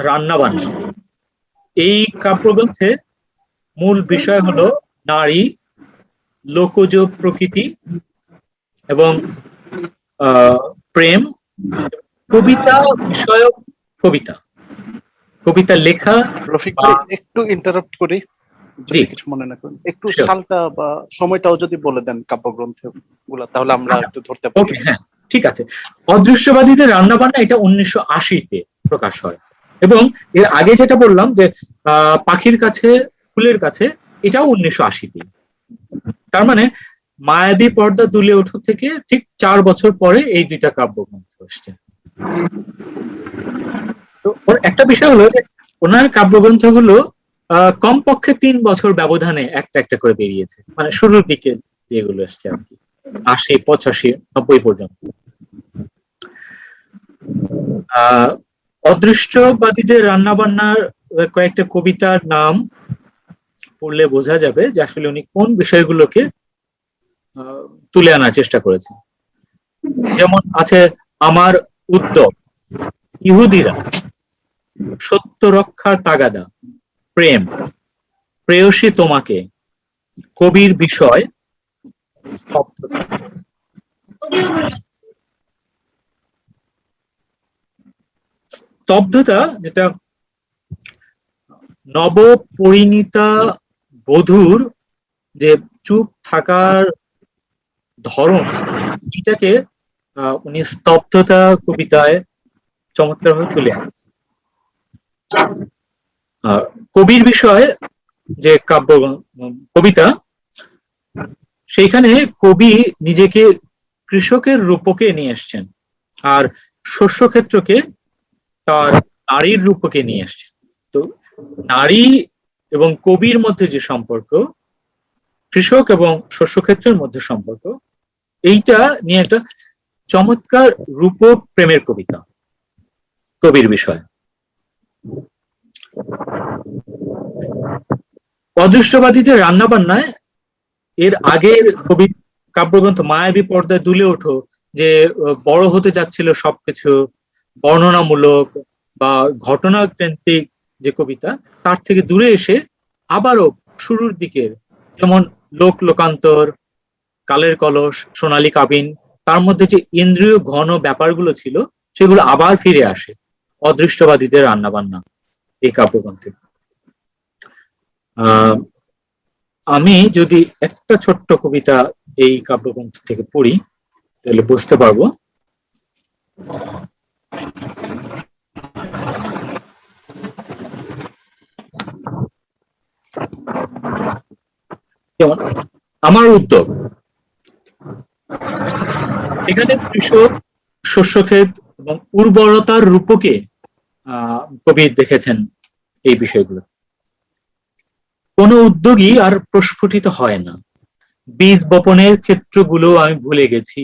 Speaker 1: রান্না বান্না। এই কাব্যগ্রন্থে মূল বিষয় হলো নারী, লোকজ প্রকৃতি এবং প্রেম, কবিতা বিষয়ক কবিতা, কবিতা লেখা।
Speaker 4: রফিক ভাই একটু ইন্টারাপ্ট করি, যদি কিছু মনে না করেন, একটু সালটা বা সময়টাও যদি বলে দেন কাব্যগ্রন্থ গুলা, তাহলে আমরা একটু ধরতে পারি।
Speaker 1: হ্যাঁ, ঠিক আছে। অদৃশ্যবাদীদের রান্না বান্না এটা 1980-তে প্রকাশ হয়, এবং এর আগে যেটা বললাম যে পাখির কাছে ফুলের কাছে, এটাও 1980-তে। তার মানে মায়াবী পর্দা দুলে ওঠো থেকে ঠিক 4 বছর পরে এই দুইটা কাব্যগ্রন্থ আসছে। তো একটা বিষয় হলো যে ওনার কাব্যগ্রন্থগুলো কমপক্ষে 3 বছর ব্যবধানে একটা একটা করে বেরিয়েছে, মানে শুরুর দিকে যেগুলো এসছে আর কি। 80, 85, 90 পর্যন্ত। অদৃষ্টবাদীদের রান্নাবান্নার কয়েকটা কবিতার নাম পড়লে বোঝা যাবে যে আসলে উনি কোন বিষয়গুলোকে তুলে আনার চেষ্টা করেছেন। যেমন আছে আমার উদ্যোগ, ইহুদিরা, সত্য রক্ষার তাগাদা, প্রেম, প্রেয়সী তোমাকে, কবির বিষয়, স্তব্ধতা। স্তব্ধতা যেটা নবপরিণীতা বধূর যে চুপ থাকার ধরন, এটাকে উনি স্তব্ধতা কবিতায় চমৎকারভাবে তুলে আনছেন। কবির বিষয় যে কাব্য কবিতা, সেইখানে কবি নিজেকে কৃষকের রূপকে নিয়ে এসছেন, আর শস্যক্ষেত্রকে তার নারীর রূপকে নিয়ে এসছেন। তো নারী এবং কবির মধ্যে যে সম্পর্ক, কৃষক এবং শস্যক্ষেত্রের মধ্যে সম্পর্ক, এইটা নিয়ে একটা চমৎকার রূপক প্রেমের কবিতা কবির বিষয়। অদৃষ্টবাদীদের রান্না বান্নায় এর আগের কবি কাব্যগ্রন্থ মায়াবী পর্দায় দুলে ওঠো, যে বড় হতে যাচ্ছিল সবকিছু, বর্ণনামূলক বা ঘটনা কেন্দ্রিক যে কবিতা, তার থেকে দূরে এসে আবারও শুরুর দিকের, যেমন লোক লোকান্তর, কালের কলস, সোনালী কাবিন, তার মধ্যে যে ইন্দ্রিয় ঘন ব্যাপারগুলো ছিল সেগুলো আবার ফিরে আসে অদৃষ্টবাদীদের রান্নাবান্না এই কাব্যগ্রন্থে। আমি যদি একটা ছোট্ট কবিতা এই কাব্যগ্রন্থ থেকে পড়ি তাহলে বুঝতে পারবো। যেমন আমার উদ্যোগ, এখানে কৃষক, শস্যক্ষেত এবং উর্বরতার রূপকে কবি দেখেছেন এই বিষয়গুলো। কোন উদ্যোগই আর প্রস্ফুটিত হয় না, বীজ বপনের ক্ষেত্রগুলো আমি ভুলে গেছি,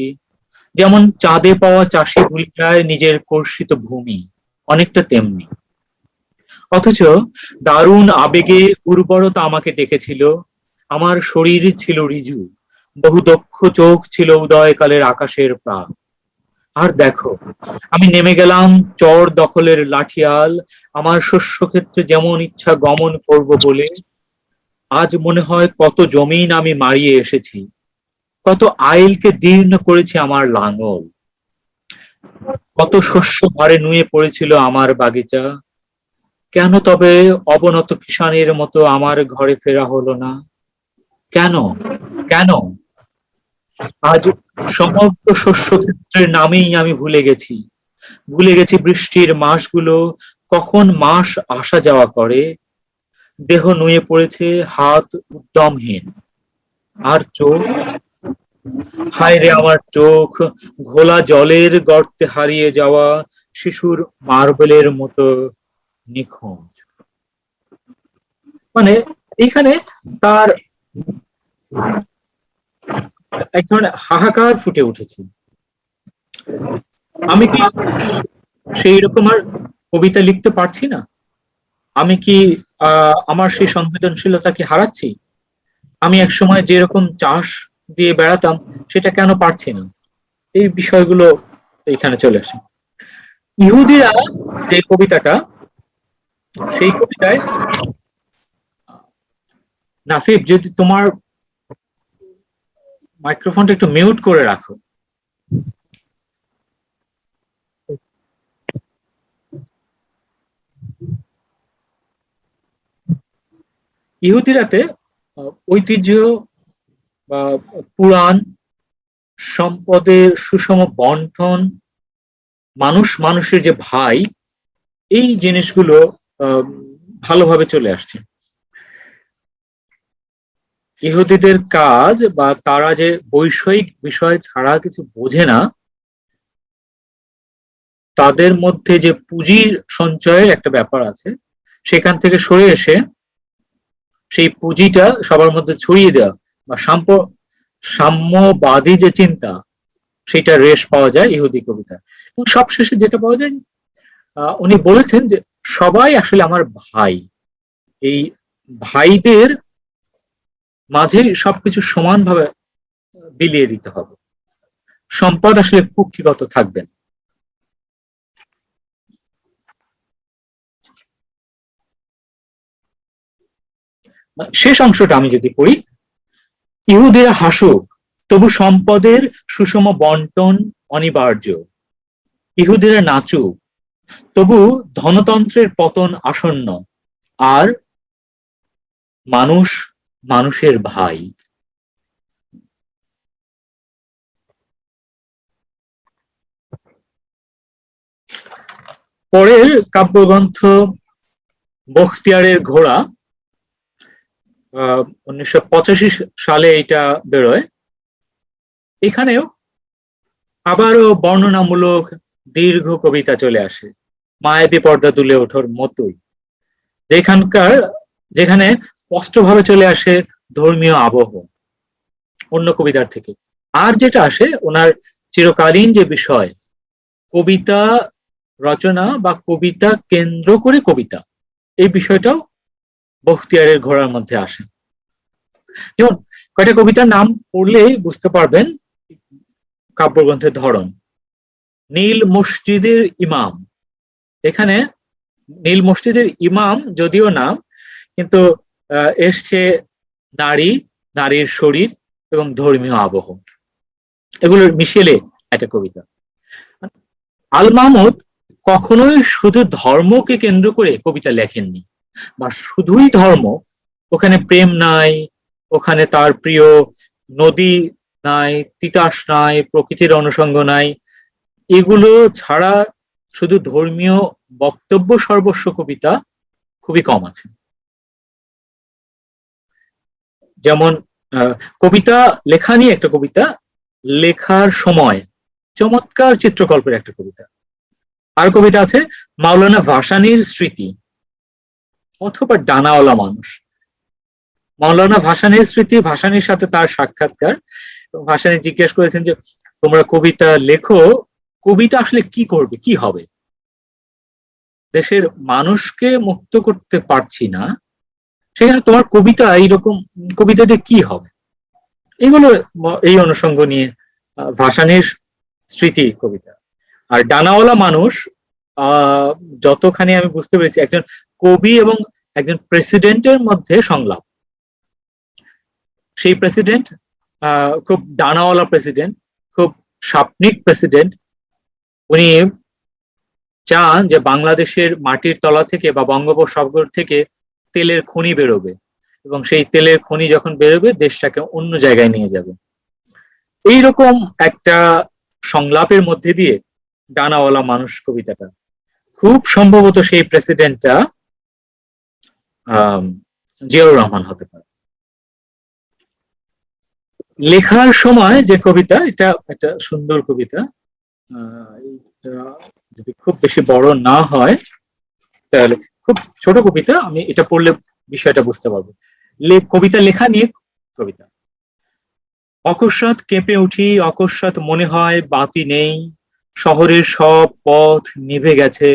Speaker 1: যেমন চাঁদে পাওয়া চাষি ভুলে যায় নিজের কর্ষিত ভূমি, অনেকটা তেমনি। অথচ দারুণ আবেগে উর্বরতা আমাকে ডেকেছিল, আমার শরীর ছিল ঋজু, বহু দক্ষ চোখ ছিল উদয়কালের আকাশের প্রাগ। আর দেখো, আমি নেমে গেলাম চর দখলের লাঠিয়াল, আমার শস্যক্ষেত্রে যেমন ইচ্ছা গমন করব বলে। আজ মনে হয় কত জমিন আমি মারিয়ে এসেছি, কত আইলকে দীর্ণ করেছি আমার লাঙল, কত শস্য ভারে নুয়ে পড়েছিল আমার বাগিচা। কেন তবে অবনত কিষানের মতো আমার ঘরে ফেরা হলো না? কেন কেন আজ সমগ্র শস্যক্ষেত্রের নামেই আমি ভুলে গেছি বৃষ্টির মাসগুলো, কখন মাস আসা যাওয়া করে। দেহ নুয়ে পড়েছে, হাত উদ্যমহীন, আর চোখ, হায় রে আমার চোখ, ঘোলা জলের গর্তে হারিয়ে যাওয়া শিশুর মার্বেলের মতো নিখোঁজ। মানে এখানে তার এক ধরনের হাহাকার ফুটে উঠেছে। আমি কি সেই রকম আর কবিতা লিখতে পারছি না? আমি কি আমার সেই সংবেদনশীলতা কি হারাচ্ছি? আমি একসময় যেরকম চাষ দিয়ে বেড়াতাম সেটা কেন পারছি না? এই বিষয়গুলো এখানে চলে আসে। ইহুদিরা যে কবিতাটা, সেই কবিতায় নাসিব যদি তোমার মাইক্রোফোনটা একটু মিউট করে রাখো। ইহুদিরাতে ঐতিহ্য বা পুরাণ, সম্পদের সুষম বন্টন, মানুষ মানুষের যে ভাই, এই জিনিসগুলো ভালোভাবে চলে আসছে। ইহুদিদের কাজ বা তারা যে বৈষয়িক বিষয় ছাড়া কিছু বোঝে না, তাদের মধ্যে যে পুঁজির সঞ্চয়ের একটা ব্যাপার আছে, সেখান থেকে সরে এসে সেই পুঁজিটা সবার মধ্যে ছড়িয়ে দেওয়া বা সাম্যবাদী যে চিন্তা, সেটা রেশ পাওয়া যায় ইহুদি কবিতা। এবং সবশেষে যেটা পাওয়া যায়, উনি বলেছেন যে সবাই আসলে আমার ভাই, এই ভাইদের মাঝে সবকিছু সমানভাবে বিলিয়ে দিতে হবে, সম্পদ আসলে কুক্ষিগত থাকবেন। শেষ অংশটা আমি যদি পড়ি, ইহুদিরা হাসুক, তবু সম্পদের সুষম বন্টন অনিবার্য। ইহুদিরা নাচুক, তবু ধনতন্ত্রের পতন আসন্ন। আর মানুষ মানুষের ভাই। পরের কাব্যগ্রন্থ বখতিয়ারের ঘোড়া, 1985 সালে এটা বেরোয়। এখানেও আবারও বর্ণনামূলক দীর্ঘ কবিতা চলে আসে, মায়াবী পর্দা তুলে ওঠার মতোই, যেখানে স্পষ্টভাবে চলে আসে ধর্মীয় আবহ অন্য কবিতার থেকে। আর যেটা আসে ওনার চিরকালীন যে বিষয়, কবিতা রচনা বা কবিতা কেন্দ্র করে কবিতা, এই বিষয়টাও বখতিয়ারের ঘোড়ার মধ্যে আসে। যেমন কয়টা কবিতার নাম পড়লেই বুঝতে পারবেন কাব্যগ্রন্থের ধরন। নীল মসজিদের ইমাম, এখানে নীল মসজিদের ইমাম যদিও নাম, কিন্তু এসছে নারী, নারীর শরীর এবং ধর্মীয় আবহ, এগুলোর মিশেলে একটা কবিতা। আল মাহমুদ কখনোই শুধু ধর্মকে কেন্দ্র করে কবিতা লেখেননি, বা শুধুই ধর্ম, ওখানে প্রেম নাই, ওখানে তার প্রিয় নদী নাই, তিতাস নাই, প্রকৃতির অনুষঙ্গ নাই, এগুলো ছাড়া শুধু ধর্মীয় বক্তব্য সর্বস্ব কবিতা খুবই কম আছে। যেমন কবিতা লেখা নিয়ে একটা কবিতা, লেখার সময় চমৎকার চিত্রকল্পের একটা কবিতা। আর কবিতা আছে মাওলানা ভাসানীর স্মৃতি, অথবা ডানাওয়ালা মানুষ। মাওলানা ভাসানীর স্মৃতি, ভাসানীর সাথে তার সাক্ষাৎকার। ভাসানী জিজ্ঞেস করেছেন যে তোমরা কবিতা লেখো, কবিতা আসলে কি করবে, কি হবে? দেশের মানুষকে মুক্ত করতে পারছি না, সেখানে তোমার কবিতা এইরকম, কবিতাটা কি হবে? এগুলো এই অনুষঙ্গ নিয়ে ভাসানীর স্মৃতি কবিতা। আর ডানাওয়ালা মানুষ যতখানি আমি বুঝতে পেরেছি, একজন কবি এবং একজন প্রেসিডেন্টের মধ্যে সংলাপ। সেই প্রেসিডেন্ট খুব ডানাওয়ালা প্রেসিডেন্ট, খুব স্বপ্নিক প্রেসিডেন্ট। উনি চান যে বাংলাদেশের মাটির তলা থেকে বা বঙ্গোপসাগর থেকে তেলের খনি বেরোবে, এবং সেই তেলের খনি যখন বেরোবে দেশটাকে অন্য জায়গায় নিয়ে যাবে। এইরকম একটা সংলাপের মধ্যে দিয়ে ডানাওয়ালা মানুষ কবিতাটা, খুব সম্ভবত সেই প্রেসিডেন্টটা জিয়াউর রহমান হতে পারে। লেখার সময় যে কবিতা, এটা একটা সুন্দর কবিতা, যদি খুব বেশি বড় না হয় তাহলে, খুব ছোট কবিতা, আমি এটা পড়লে বিষয়টা বুঝতে পারবো। কবিতা লেখা নিয়ে কবিতা। অকস্মাৎ কেঁপে উঠি, অকস্মাৎ মনে হয় বাতি নেই, শহরের সব পথ নিভে গেছে,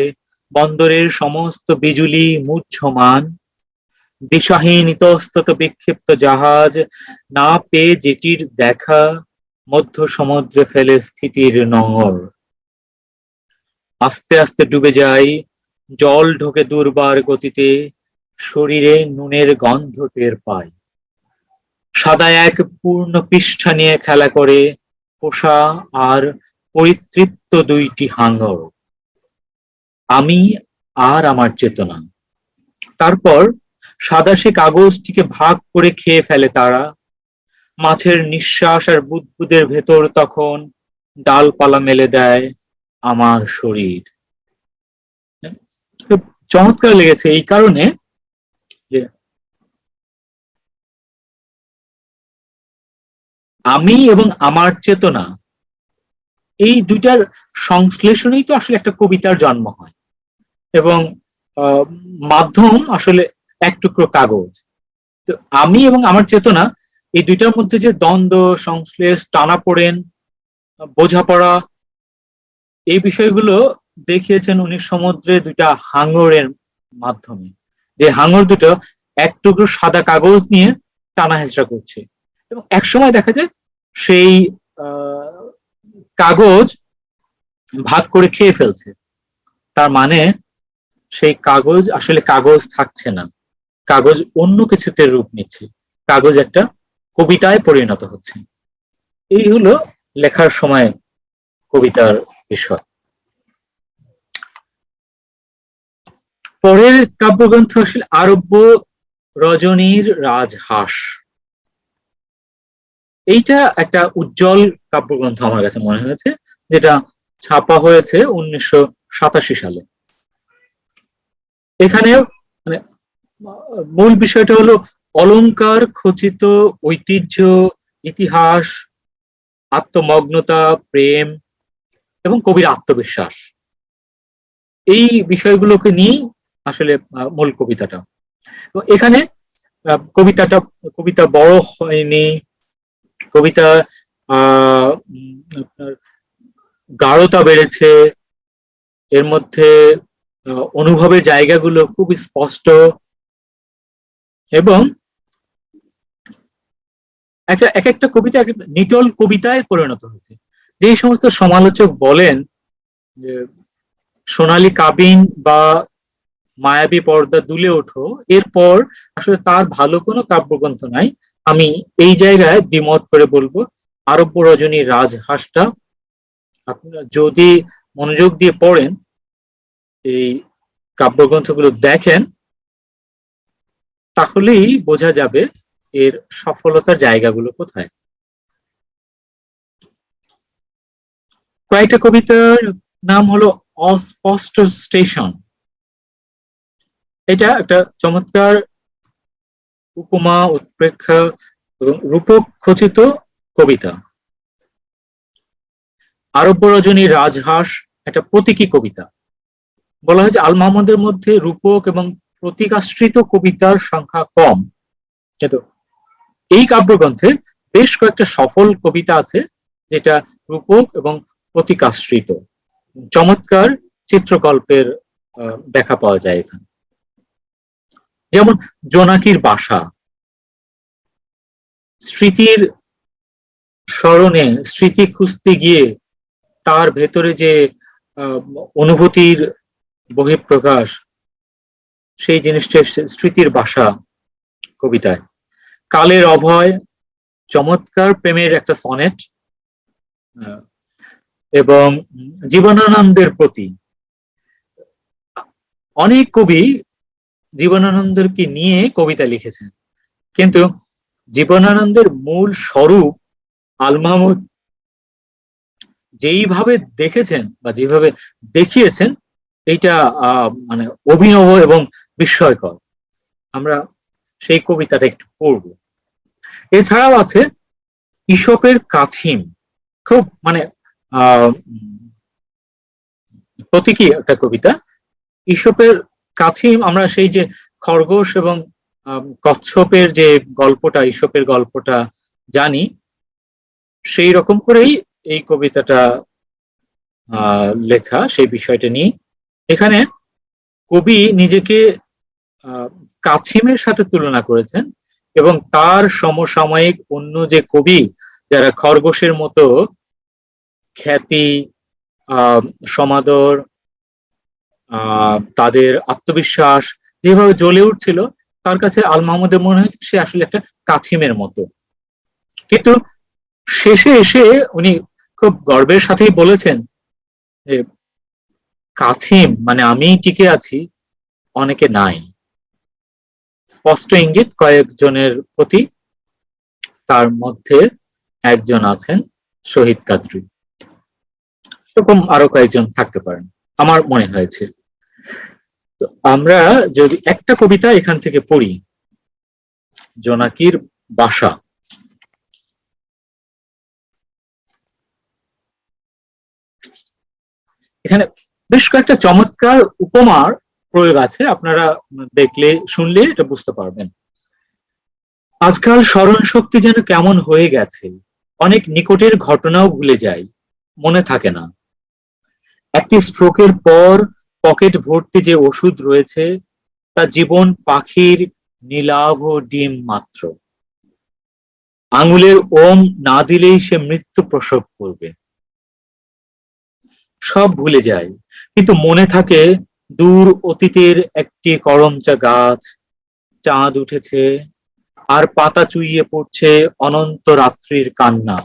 Speaker 1: বন্দরের সমস্ত বিজুলি মূর্ছমান, দিশাহীন ইতস্তত বিক্ষিপ্ত জাহাজ না পেয়ে যেটির দেখা, মধ্য সমুদ্রে ফেলে স্থিতির নোঙর। আস্তে আস্তে ডুবে যাই, জল ঢোকে দুর্বার গতিতে, শরীরে নুনের গন্ধ টের পাই। সাদা এক পূর্ণ পৃষ্ঠা নিয়ে খেলা করে পোষা আর পরিতৃপ্ত দুইটি হাঙর, আমি আর আমার চেতনা। তারপর সাদা সে কাগজটিকে ভাগ করে খেয়ে ফেলে তারা, মাছের নিঃশ্বাস আর বুদবুদের ভেতর তখন ডালপালা মেলে দেয় আমার শরীর। খুব চমৎকার লেগেছে এই কারণে যে আমি এবং আমার চেতনা, এই দুইটার সংশ্লেষণেই তো আসলে একটা কবিতার জন্ম হয়, এবং মাধ্যম আসলে এক টুকরো কাগজ। তো আমি এবং আমার চেতনা এই দুইটার মধ্যে যে দ্বন্দ্ব, সংশ্লেষ, টানাপোড়েন, বোঝাপড়া, এই বিষয়গুলো দেখিয়েছেন উনি সমুদ্রে দুইটা হাঙরের মাধ্যমে। যে হাঙর দুটো এক টুকরো সাদা কাগজ নিয়ে টানা হেঁচড়া করছে, এবং একসময় দেখা যায় সেই কাগজ ভাগ করে খেয়ে ফেলছে। তার মানে সেই কাগজ আসলে কাগজ থাকছে না, কাগজ অন্য কিছুতে রূপ নিচ্ছে, কাগজ একটা কবিতায় পরিণত হচ্ছে। এই হলো লেখার সময় কবিতার বিষয়। পরের কাব্যগ্রন্থ আসলে আরব্য রজনীর রাজহাঁস। এইটা একটা উজ্জ্বল কাব্যগ্রন্থ আমার কাছে মনে হয়েছে, যেটা ছাপা হয়েছে 1987 সালে। এখানে মানে মূল বিষয়টা হলো অলংকার খচিত ঐতিহ্য, ইতিহাস, আত্মমগ্নতা, প্রেম এবং কবির আত্মবিশ্বাস, এই বিষয়গুলোকে নিয়েই আসলে মূল কবিতাটা। এখানে কবিতা বড় হয়নি, কবিতা আপনার গাঢ়তা বেড়েছে, এর মধ্যে অনুভবের জায়গাগুলো খুব স্পষ্ট, এবং এক একটা কবিতা নিটল কবিতায় পরিণত হয়েছে। যে সমস্ত সমালোচক বলেন যে সোনালী কাবিন বা মায়াবী পর্দা দুলে ওঠো, এরপর আসলে তার ভালো কোনো কাব্যগ্রন্থ নাই, আমি এই জায়গায় দ্বিমত করে বলবো আরব্য রজনীর রাজহাঁসটা আপনারা যদি মনোযোগ দিয়ে পড়েন, এই কাব্যগ্রন্থগুলো দেখেন, তাহলেই বোঝা যাবে এর সফলতার জায়গাগুলো কোথায়। কয়েকটা কবিতার নাম হলো অস্পষ্ট স্টেশন। এটা একটা চমৎকার উপমা, উৎপ্রেক্ষা এবং রূপক খচিত কবিতা। আরব্য রজনীর রাজহাঁস একটা প্রতীকী কবিতা। বলা হয় যে আল মাহমুদের মধ্যে রূপক এবং প্রতীকাশ্রিত কবিতার সংখ্যা কম, কিন্তু এই কাব্যগ্রন্থে বেশ কয়েকটা সফল কবিতা আছে যেটা রূপক এবং প্রতীকাশ্রিত। চমৎকার চিত্রকল্পের দেখা পাওয়া যায় এখানে। যেমন জোনাকির বাসা, স্মৃতির স্মরণে স্মৃতি খুঁজতে গিয়ে তার ভেতরে যে অনুভূতির বহিঃপ্রকাশ, সেই জিনিসটা স্মৃতির বাসা কবিতায়। কালের অভয়, চমৎকার প্রেমের একটা সনেট, এবং জীবনানন্দের প্রতি। অনেক কবি জীবনানন্দকে নিয়ে কবিতা লিখেছেন, কিন্তু জীবনানন্দের মূল স্বরূপ আল মাহমুদ যেইভাবে দেখেছেন বা যেভাবে দেখিয়েছেন, এইটা মানে অভিনব এবং বিস্ময়কর। আমরা সেই কবিতাটা একটু পড়ব। এছাড়াও আছে ঈশপের কাছিম, খুব মানে প্রতীকী একটা কবিতা। ঈশপের কাছিম, আমরা সেই যে খরগোশ এবং কচ্ছপের যে গল্পটা, ঈশপের গল্পটা জানি, সেই রকম করেই এই কবিতাটা লেখা, সেই বিষয়টা নিয়ে। এখানে কবি নিজেকে কাছিমের সাথে তুলনা করেছেন, এবং তার সমসাময়িক অন্য যে কবি যারা খরগোশের মতো খ্যাতি, সমাদর, তাদের আত্মবিশ্বাস যেভাবে জ্বলে উঠছিল, তার কাছে আল মাহমুদের মনে হয়েছে সে আসলে একটা কাছিমের মতো। কিন্তু শেষে এসে উনি খুব গর্বের সাথেই বলেছেন যে কাছিম মানে আমি টিকে আছি, অনেকে নাই। স্পষ্ট ইঙ্গিত কয়েকজনের প্রতি, তার মধ্যে একজন আছেন শহীদ কাদরী। এরকম আরো কয়েকজন থাকতে পারেন আমার মনে হয়েছে। তো আমরা যদি একটা কবিতা এখান থেকে পড়ি, জোনাকির বাসা। এখানে বেশ কয়েকটা চমৎকার উপমার প্রয়োগ আছে, আপনারা দেখলে শুনলে এটা বুঝতে পারবেন। আজকাল স্মরণ শক্তি যেন কেমন হয়ে গেছে, অনেক নিকটের ঘটনাও ভুলে যাই, মনে থাকে না। একটি স্ট্রোকের পর পকেট ভর্তি যে ওষুধ রয়েছে তা জীবন পাখির নীলাভ ডিম মাত্র। আঙুলের ওম না দিলেই সে মৃত্যু প্রসব করবে। সব ভুলে যায়, কিন্তু মনে থাকে দূর অতীতের একটি করমচা গাছ, চাঁদ উঠেছে আর পাতা চুইয়ে পড়ছে অনন্ত রাত্রির কান্না।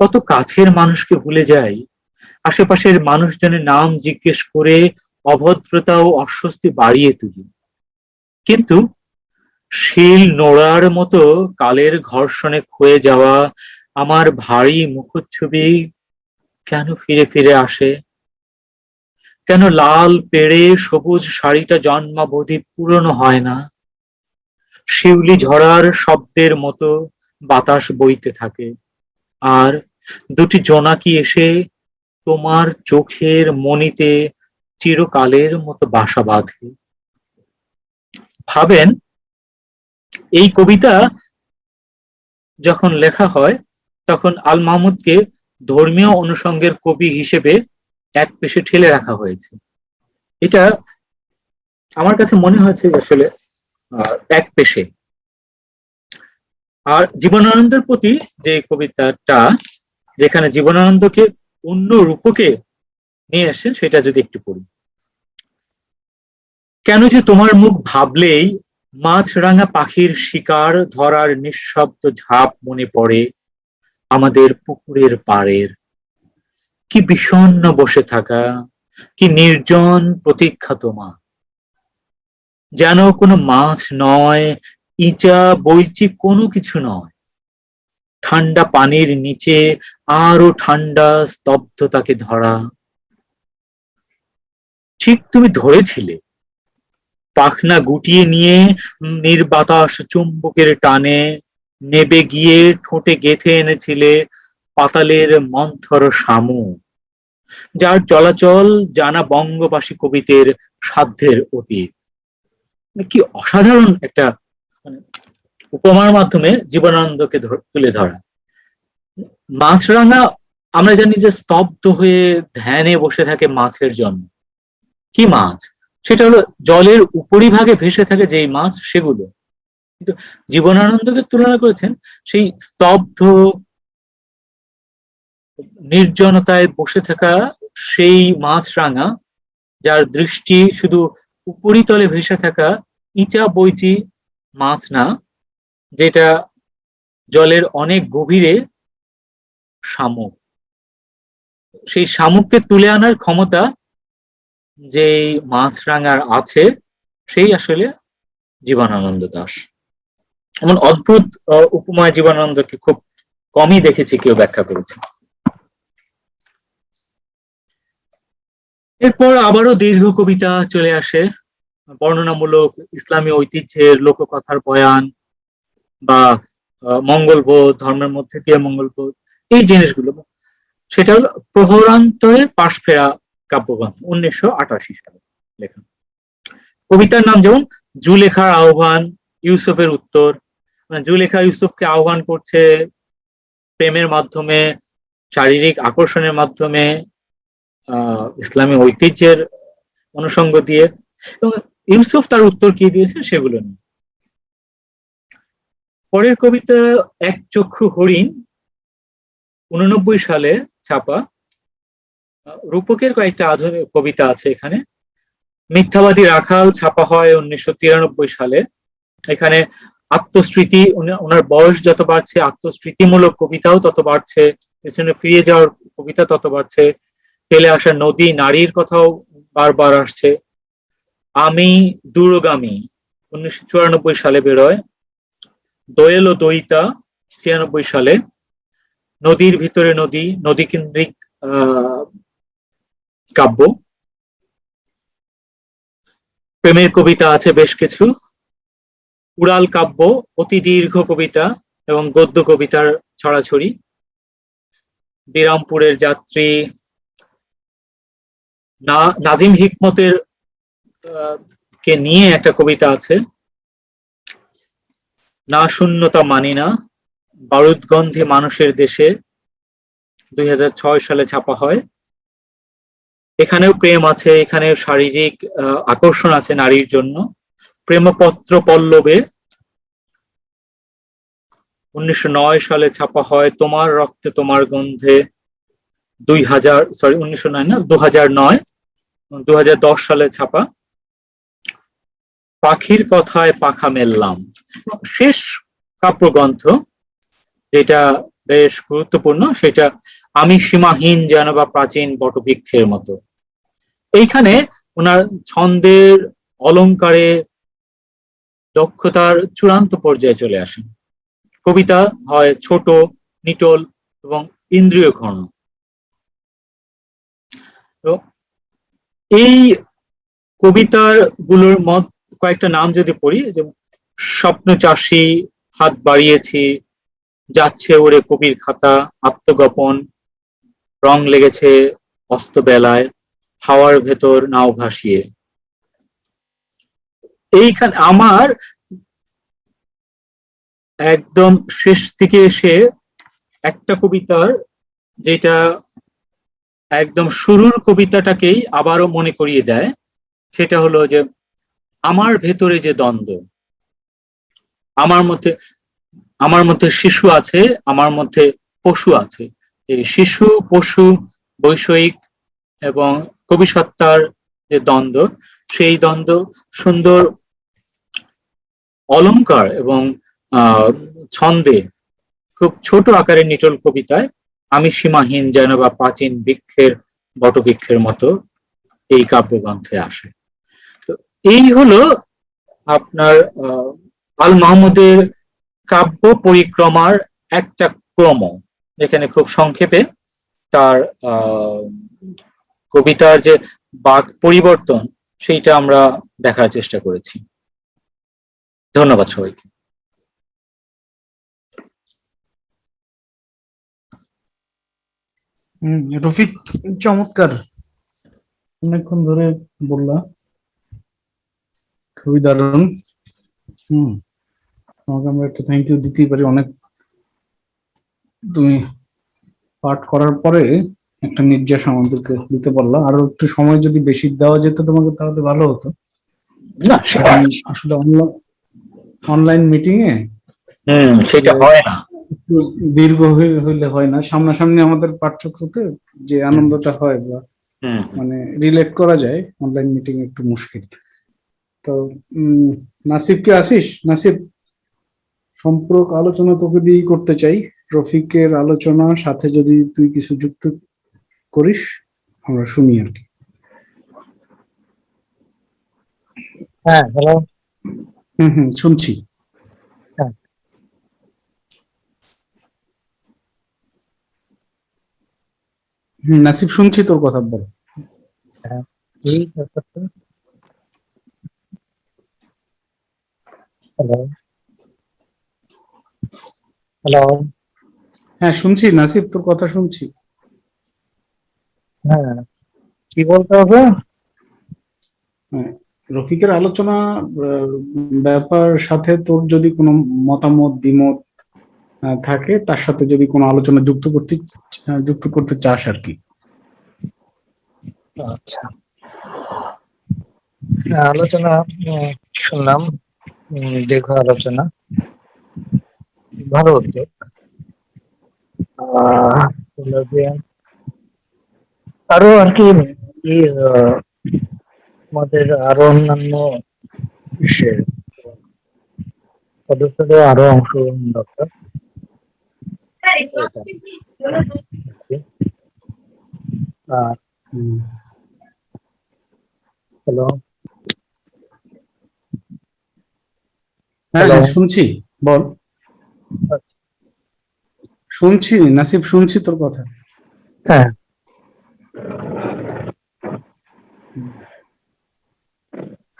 Speaker 1: কত কাছের মানুষকে ভুলে যাই, আশেপাশের মানুষজনের নাম জিজ্ঞেস করে অভদ্রতা ও অস্বস্তি বাড়িয়ে তুলি। কিন্তু শিল নোড়ার মতো কালের ঘর্ষণে ক্ষয়ে যাওয়া আমার ভারী মুখচ্ছবি কেন ফিরে ফিরে আসে? কেন লাল পেড়ে সবুজ শাড়িটা জন্মাবধি পুরনো হয় না? শিউলি ঝরার শব্দের মতো বাতাস বইতে থাকে, আর দুটি জোনাকি এসে তোমার চোখের মণিতে চিরকালের মতো বাসা বাঁধে। ভাবেন, এই কবিতা যখন লেখা হয় তখন আল মাহমুদকে ধর্মীয় অনুষঙ্গের কবি হিসেবে এক পেশে ঠেলে রাখা হয়েছে। এটা আমার কাছে মনে হয়েছে আসলে এক পেশে। আর জীবনানন্দের প্রতি যে কবিতাটা, যেখানে জীবনানন্দকে অন্য রূপকে নিয়ে আসেন, সেটা যদি একটু পড়ি। কেন যে তোমার মুখ ভাবলেই মাছরাঙা পাখির শিকার ধরার নিঃশব্দ ঝাঁপ মনে পড়ে আমাদের পুকুরের পাড়ের। কি বিষণ্ণ বসে থাকা, কি নির্জন প্রতীক্ষা তোমা। যেন কোনো মাছ নয়, ইচা বইচি কোনো কিছু নয়। ঠান্ডা পানির নিচে আরো ঠান্ডা স্তব্ধতাকে ধরা। ঠিক তুমি ধরেছিলে, পাখনা গুটিয়ে নিয়ে নির্বাতাস চুম্বকের টানে নেবে গিয়ে ঠোঁটে গেথে এনেছিলে পাতালের মন্থর শামুক, যার চলাচল জানা বঙ্গবাসী কবিদের সাধ্যের অতীত। কি অসাধারণ একটা উপমার মাধ্যমে জীবনানন্দকে তুলে ধরা। মাছরাঙা, আমরা জানি যে স্তব্ধ হয়ে ধ্যানে বসে থাকে মাছের জন্য। কি মাছ? সেটা হলো জলের উপরিভাগে ভেসে থাকে যেই মাছ, সেগুলো। কিন্তু জীবনানন্দকে তুলনা করেছেন সেই স্তব্ধ নির্জনতায় বসে থাকা সেই মাছরাঙা, যার দৃষ্টি শুধু উপরিতলে ভেসে থাকা ইচা বইচি মাছ না, যেটা জলের অনেক গভীরে শামুক। সেই শামুককে তুলে আনার ক্ষমতা যে মাছরাঙার আছে, সেই আসলে জীবনানন্দ দাশ। এমন অদ্ভুত উপমায় জীবনানন্দকে খুব কমই দেখেছি কেউ ব্যাখ্যা করেছে। এরপর আবারও দীর্ঘ কবিতা চলে আসে, বর্ণনামূলক ইসলামী ঐতিহ্যের লোককথার বয়ান বা মঙ্গলবোধ, ধর্মের মধ্যে দিয়ে মঙ্গলবোধ, এই জিনিসগুলো। সেটা হলো প্রহরান্তরে পাশ ফেরা কাব্যগ্রন্থ, 1988 সালে লেখা। কবিতার নাম যেমন জুলেখার আহ্বান, ইউসুফের উত্তর। জুলেখা ইউসুফকে আহ্বান করছে প্রেমের মাধ্যমে, শারীরিক আকর্ষণের মাধ্যমে, ইসলামী ঐতিহ্যের অনুষঙ্গ দিয়ে, এবং ইউসুফ তার উত্তর কি দিয়েছে সেগুলো নিয়ে। পরের কবিতা এক চক্ষু হরিণ, 89 সালে ছাপা। রূপকের কয়েকটা আধুনিক কবিতা আছে এখানে। মিথ্যাবাদী রাখাল ছাপা হয় 1993 সালে। এখানে আত্মস্মৃতি, ওনার বয়স যত বাড়ছে আত্মস্মৃতিমূলক কবিতাও তত বাড়ছে, পেছনে ফিরে যাওয়ার কবিতা তত বাড়ছে, ফেলে আসা নদী নারীর কথাও বারবার আসছে। আমি দূরগামী 1994 সালে বেরোয়। দোয়েল ও দইতা 96 সালে। নদীর ভিতরে নদী, নদী কেন্দ্রিক কাব্য। প্রেমের কবিতা আছে বেশ কিছু। উড়াল কাব্য, অতি দীর্ঘ কবিতা এবং গদ্য কবিতার ছড়াছড়ি। বিরামপুরের যাত্রী, নাজিম হিকমতের কে নিয়ে একটা কবিতা আছে। না শূন্যতা মানি না, বারুদগন্ধে মানুষের দেশে, 2006 সালে ছাপা হয়। এখানেও প্রেম আছে, এখানেও শারীরিক আকর্ষণ আছে নারীর জন্য। প্রেমপত্র পল্লবে 1909 সালে ছাপা হয়। তোমার রক্তে তোমার গন্ধে 1909 না, 2009, 2010 সালে ছাপা। পাখির কথায় পাখা মেললাম শেষ কাব্যগ্রন্থ, যেটা বেশ গুরুত্বপূর্ণ, সেটা আমি সীমাহীন যেন বা প্রাচীন বটবৃক্ষের মতো। এইখানে ওনার ছন্দের অলংকারে দক্ষতার চূড়ান্ত পর্যায়ে চলে আসেন। কবিতা হয় ছোট, নিটোল এবং ইন্দ্রিয় ঘন। তো এই কবিতার গুলোর কয়েকটা নাম যদি পড়ি, যেমন স্বপ্ন চাষী, হাত বাড়িয়েছি, যাচ্ছে ওরে কবির খাতা, আত্মগোপন, রং লেগেছে অস্তবেলায়, হাওয়ার ভেতর নাও ভাসিয়ে। এইখানে আমার একদম শেষ দিকে এসে একটা কবিতার, যেটা একদম শুরুর কবিতাটাকেই আবারও মনে করিয়ে দেয়, সেটা হলো যে আমার ভেতরে যে দ্বন্দ্ব, আমার মধ্যে শিশু আছে, আমার মধ্যে পশু আছে। এই শিশু পশু বৈষয়িক এবং কবিসত্তার যে দ্বন্দ্ব, সেই দ্বন্দ্ব সুন্দর অলংকার এবং ছন্দে খুব ছোট আকারের নিটল কবিতায় আমি সীমাহীন যেন বা প্রাচীন বটবৃক্ষের মতো এই কাব্যগ্রন্থে আসে। তো এই হলো আপনার আল মাহমুদের কাব্য পরিক্রমার একটা ক্রম, যেখানে খুব সংক্ষেপে তার কবিতার যে বাক পরিবর্তন সেইটা আমরা দেখার চেষ্টা করেছি। ধন্যবাদ সবাইকে।
Speaker 2: রফিক, চমৎকার, অনেকক্ষণ ধরে বললা, খুবই দারুণ। তোমাকে আমরা একটা থ্যাংক ইউ দিতেই পারি। অনেক তুমি পাঠ করার পরে একটা নির্যাস আমাদেরকে দিতে পারলা। আরো একটু সময় যদি বেশি দেওয়া যেত তোমাকে তাহলে ভালো হতো।
Speaker 1: না
Speaker 2: আসলে অনলাইন মিটিং এ
Speaker 1: সেটা হয় না,
Speaker 2: একটু দীর্ঘ হইলে হয় না। সামনাসামনি আমাদের পাঠ্যক্রমে যে আনন্দটা হয় বা মানে রিলেট করা যায়, অনলাইন মিটিং একটু মুশকিল। তো নাসিব কে আসিস? নাসিব, সম্পর্ক আলোচনা তোকে দিয়েই করতে চাই। রফিকের আলোচনার সাথে যদি তুই কিছু যুক্ত করিস আমরা শুনি আর কি।
Speaker 3: হ্যাঁ, হ্যালো।
Speaker 2: শুনছি।
Speaker 3: হ্যাঁ,
Speaker 2: নাসিব শুনছি, তোর কথা বল।
Speaker 3: হ্যাঁ, কি ব্যাপারটা? Hello, hello.
Speaker 2: হ্যাঁ শুনছি নাসিব, তোর কথা শুনছি।
Speaker 3: হ্যাঁ, কি বলতে হবে?
Speaker 2: রফিকের আলোচনা ব্যাপার সাথে তোর যদি কোনো মতামত দ্বিমত থাকে, তার সাথে যদি কোনো আলোচনা যুক্ত করতে চাস আর কি।
Speaker 3: আচ্ছা, আলোচনা শুনলাম, দীর্ঘ আলোচনা, ভালো উদ্যোগ। আরো আর কি আমাদের আরো অন্যান্য সদস্যদের আরো অংশগ্রহণ দরকার। হ্যালো,
Speaker 2: হ্যাঁ শুনছি, বল। শুনছি নাসিব, শুনছি তোর কথা।
Speaker 3: হ্যাঁ,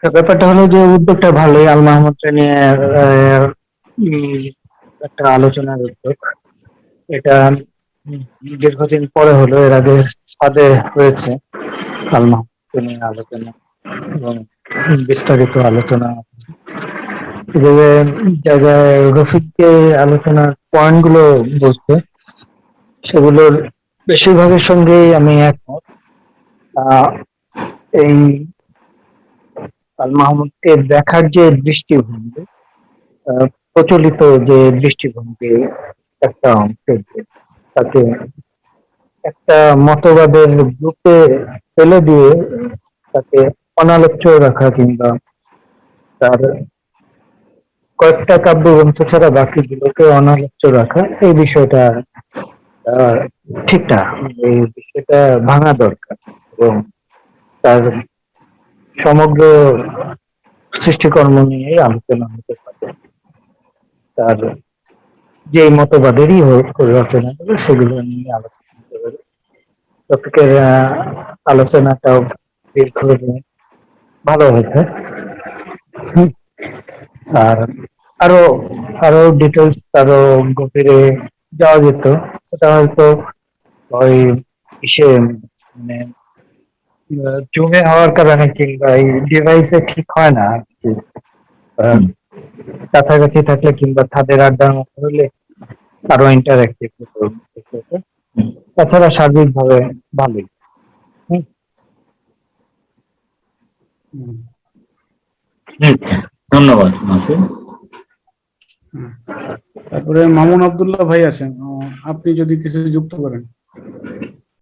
Speaker 3: ব্যাপারটা হলো যে উদ্যোগটা ভালোই, আল মাহমুদকে নিয়ে একটা আলোচনার উদ্যোগ। এটা দীর্ঘদিন পরে হলো, এর আগে ছাদে হয়েছে আল মাহমুদকে নিয়ে আলোচনা এবং বিস্তারিত আলোচনা। যে জায়গায় রফিককে আলোচনার পয়েন্ট গুলো বলছে সেগুলোর বেশিরভাগের সঙ্গেই আমি একমত। এই আল মাহমুদকে দেখার যে দৃষ্টিভঙ্গি, প্রচলিত যে দৃষ্টিভঙ্গি একটা অংশের, তাকে একটা মতবাদের গ্রুপে ফেলে দিয়ে তাকে অনালোচ্য রাখা কিংবা তার কয়েকটা কাব্যগ্রন্থ ছাড়া বাকিগুলোকে অনালোচ্য রাখা, এই বিষয়টা ঠিক না। এই বিষয়টা ভাঙা দরকার এবং তার সমগ্র সৃষ্টিকর্ম নিয়ে আলোচনা হতে পারে। তার যে মতবাদেরই হোক রচনা করে সেগুলো নিয়ে আলোচনা হতে পারে। টপিকের আলোচনাটাও দীর্ঘ এবং ভালো হয়েছে। আর আরো আরো ডিটেলস, আরো গভীরে যাওয়া যেত। সেটা হয়তো ওই ইসে মানে জুমে হওয়ার কারণে কিংবা এই ডিভাইসে ঠিক হয় না আর কি। কাছাকাছি থাকলে কিংবা ছাদের আড্ডার মতো হলে আরো ইন্টারেক্টিভ হতো। তাছাড়া সার্বিকভাবে ভালোই।
Speaker 1: ধন্যবাদ মাসুদ।
Speaker 2: তারপরে মামুন আব্দুল্লাহ ভাই আছেন, আপনি যদি কিছু যুক্ত করেন।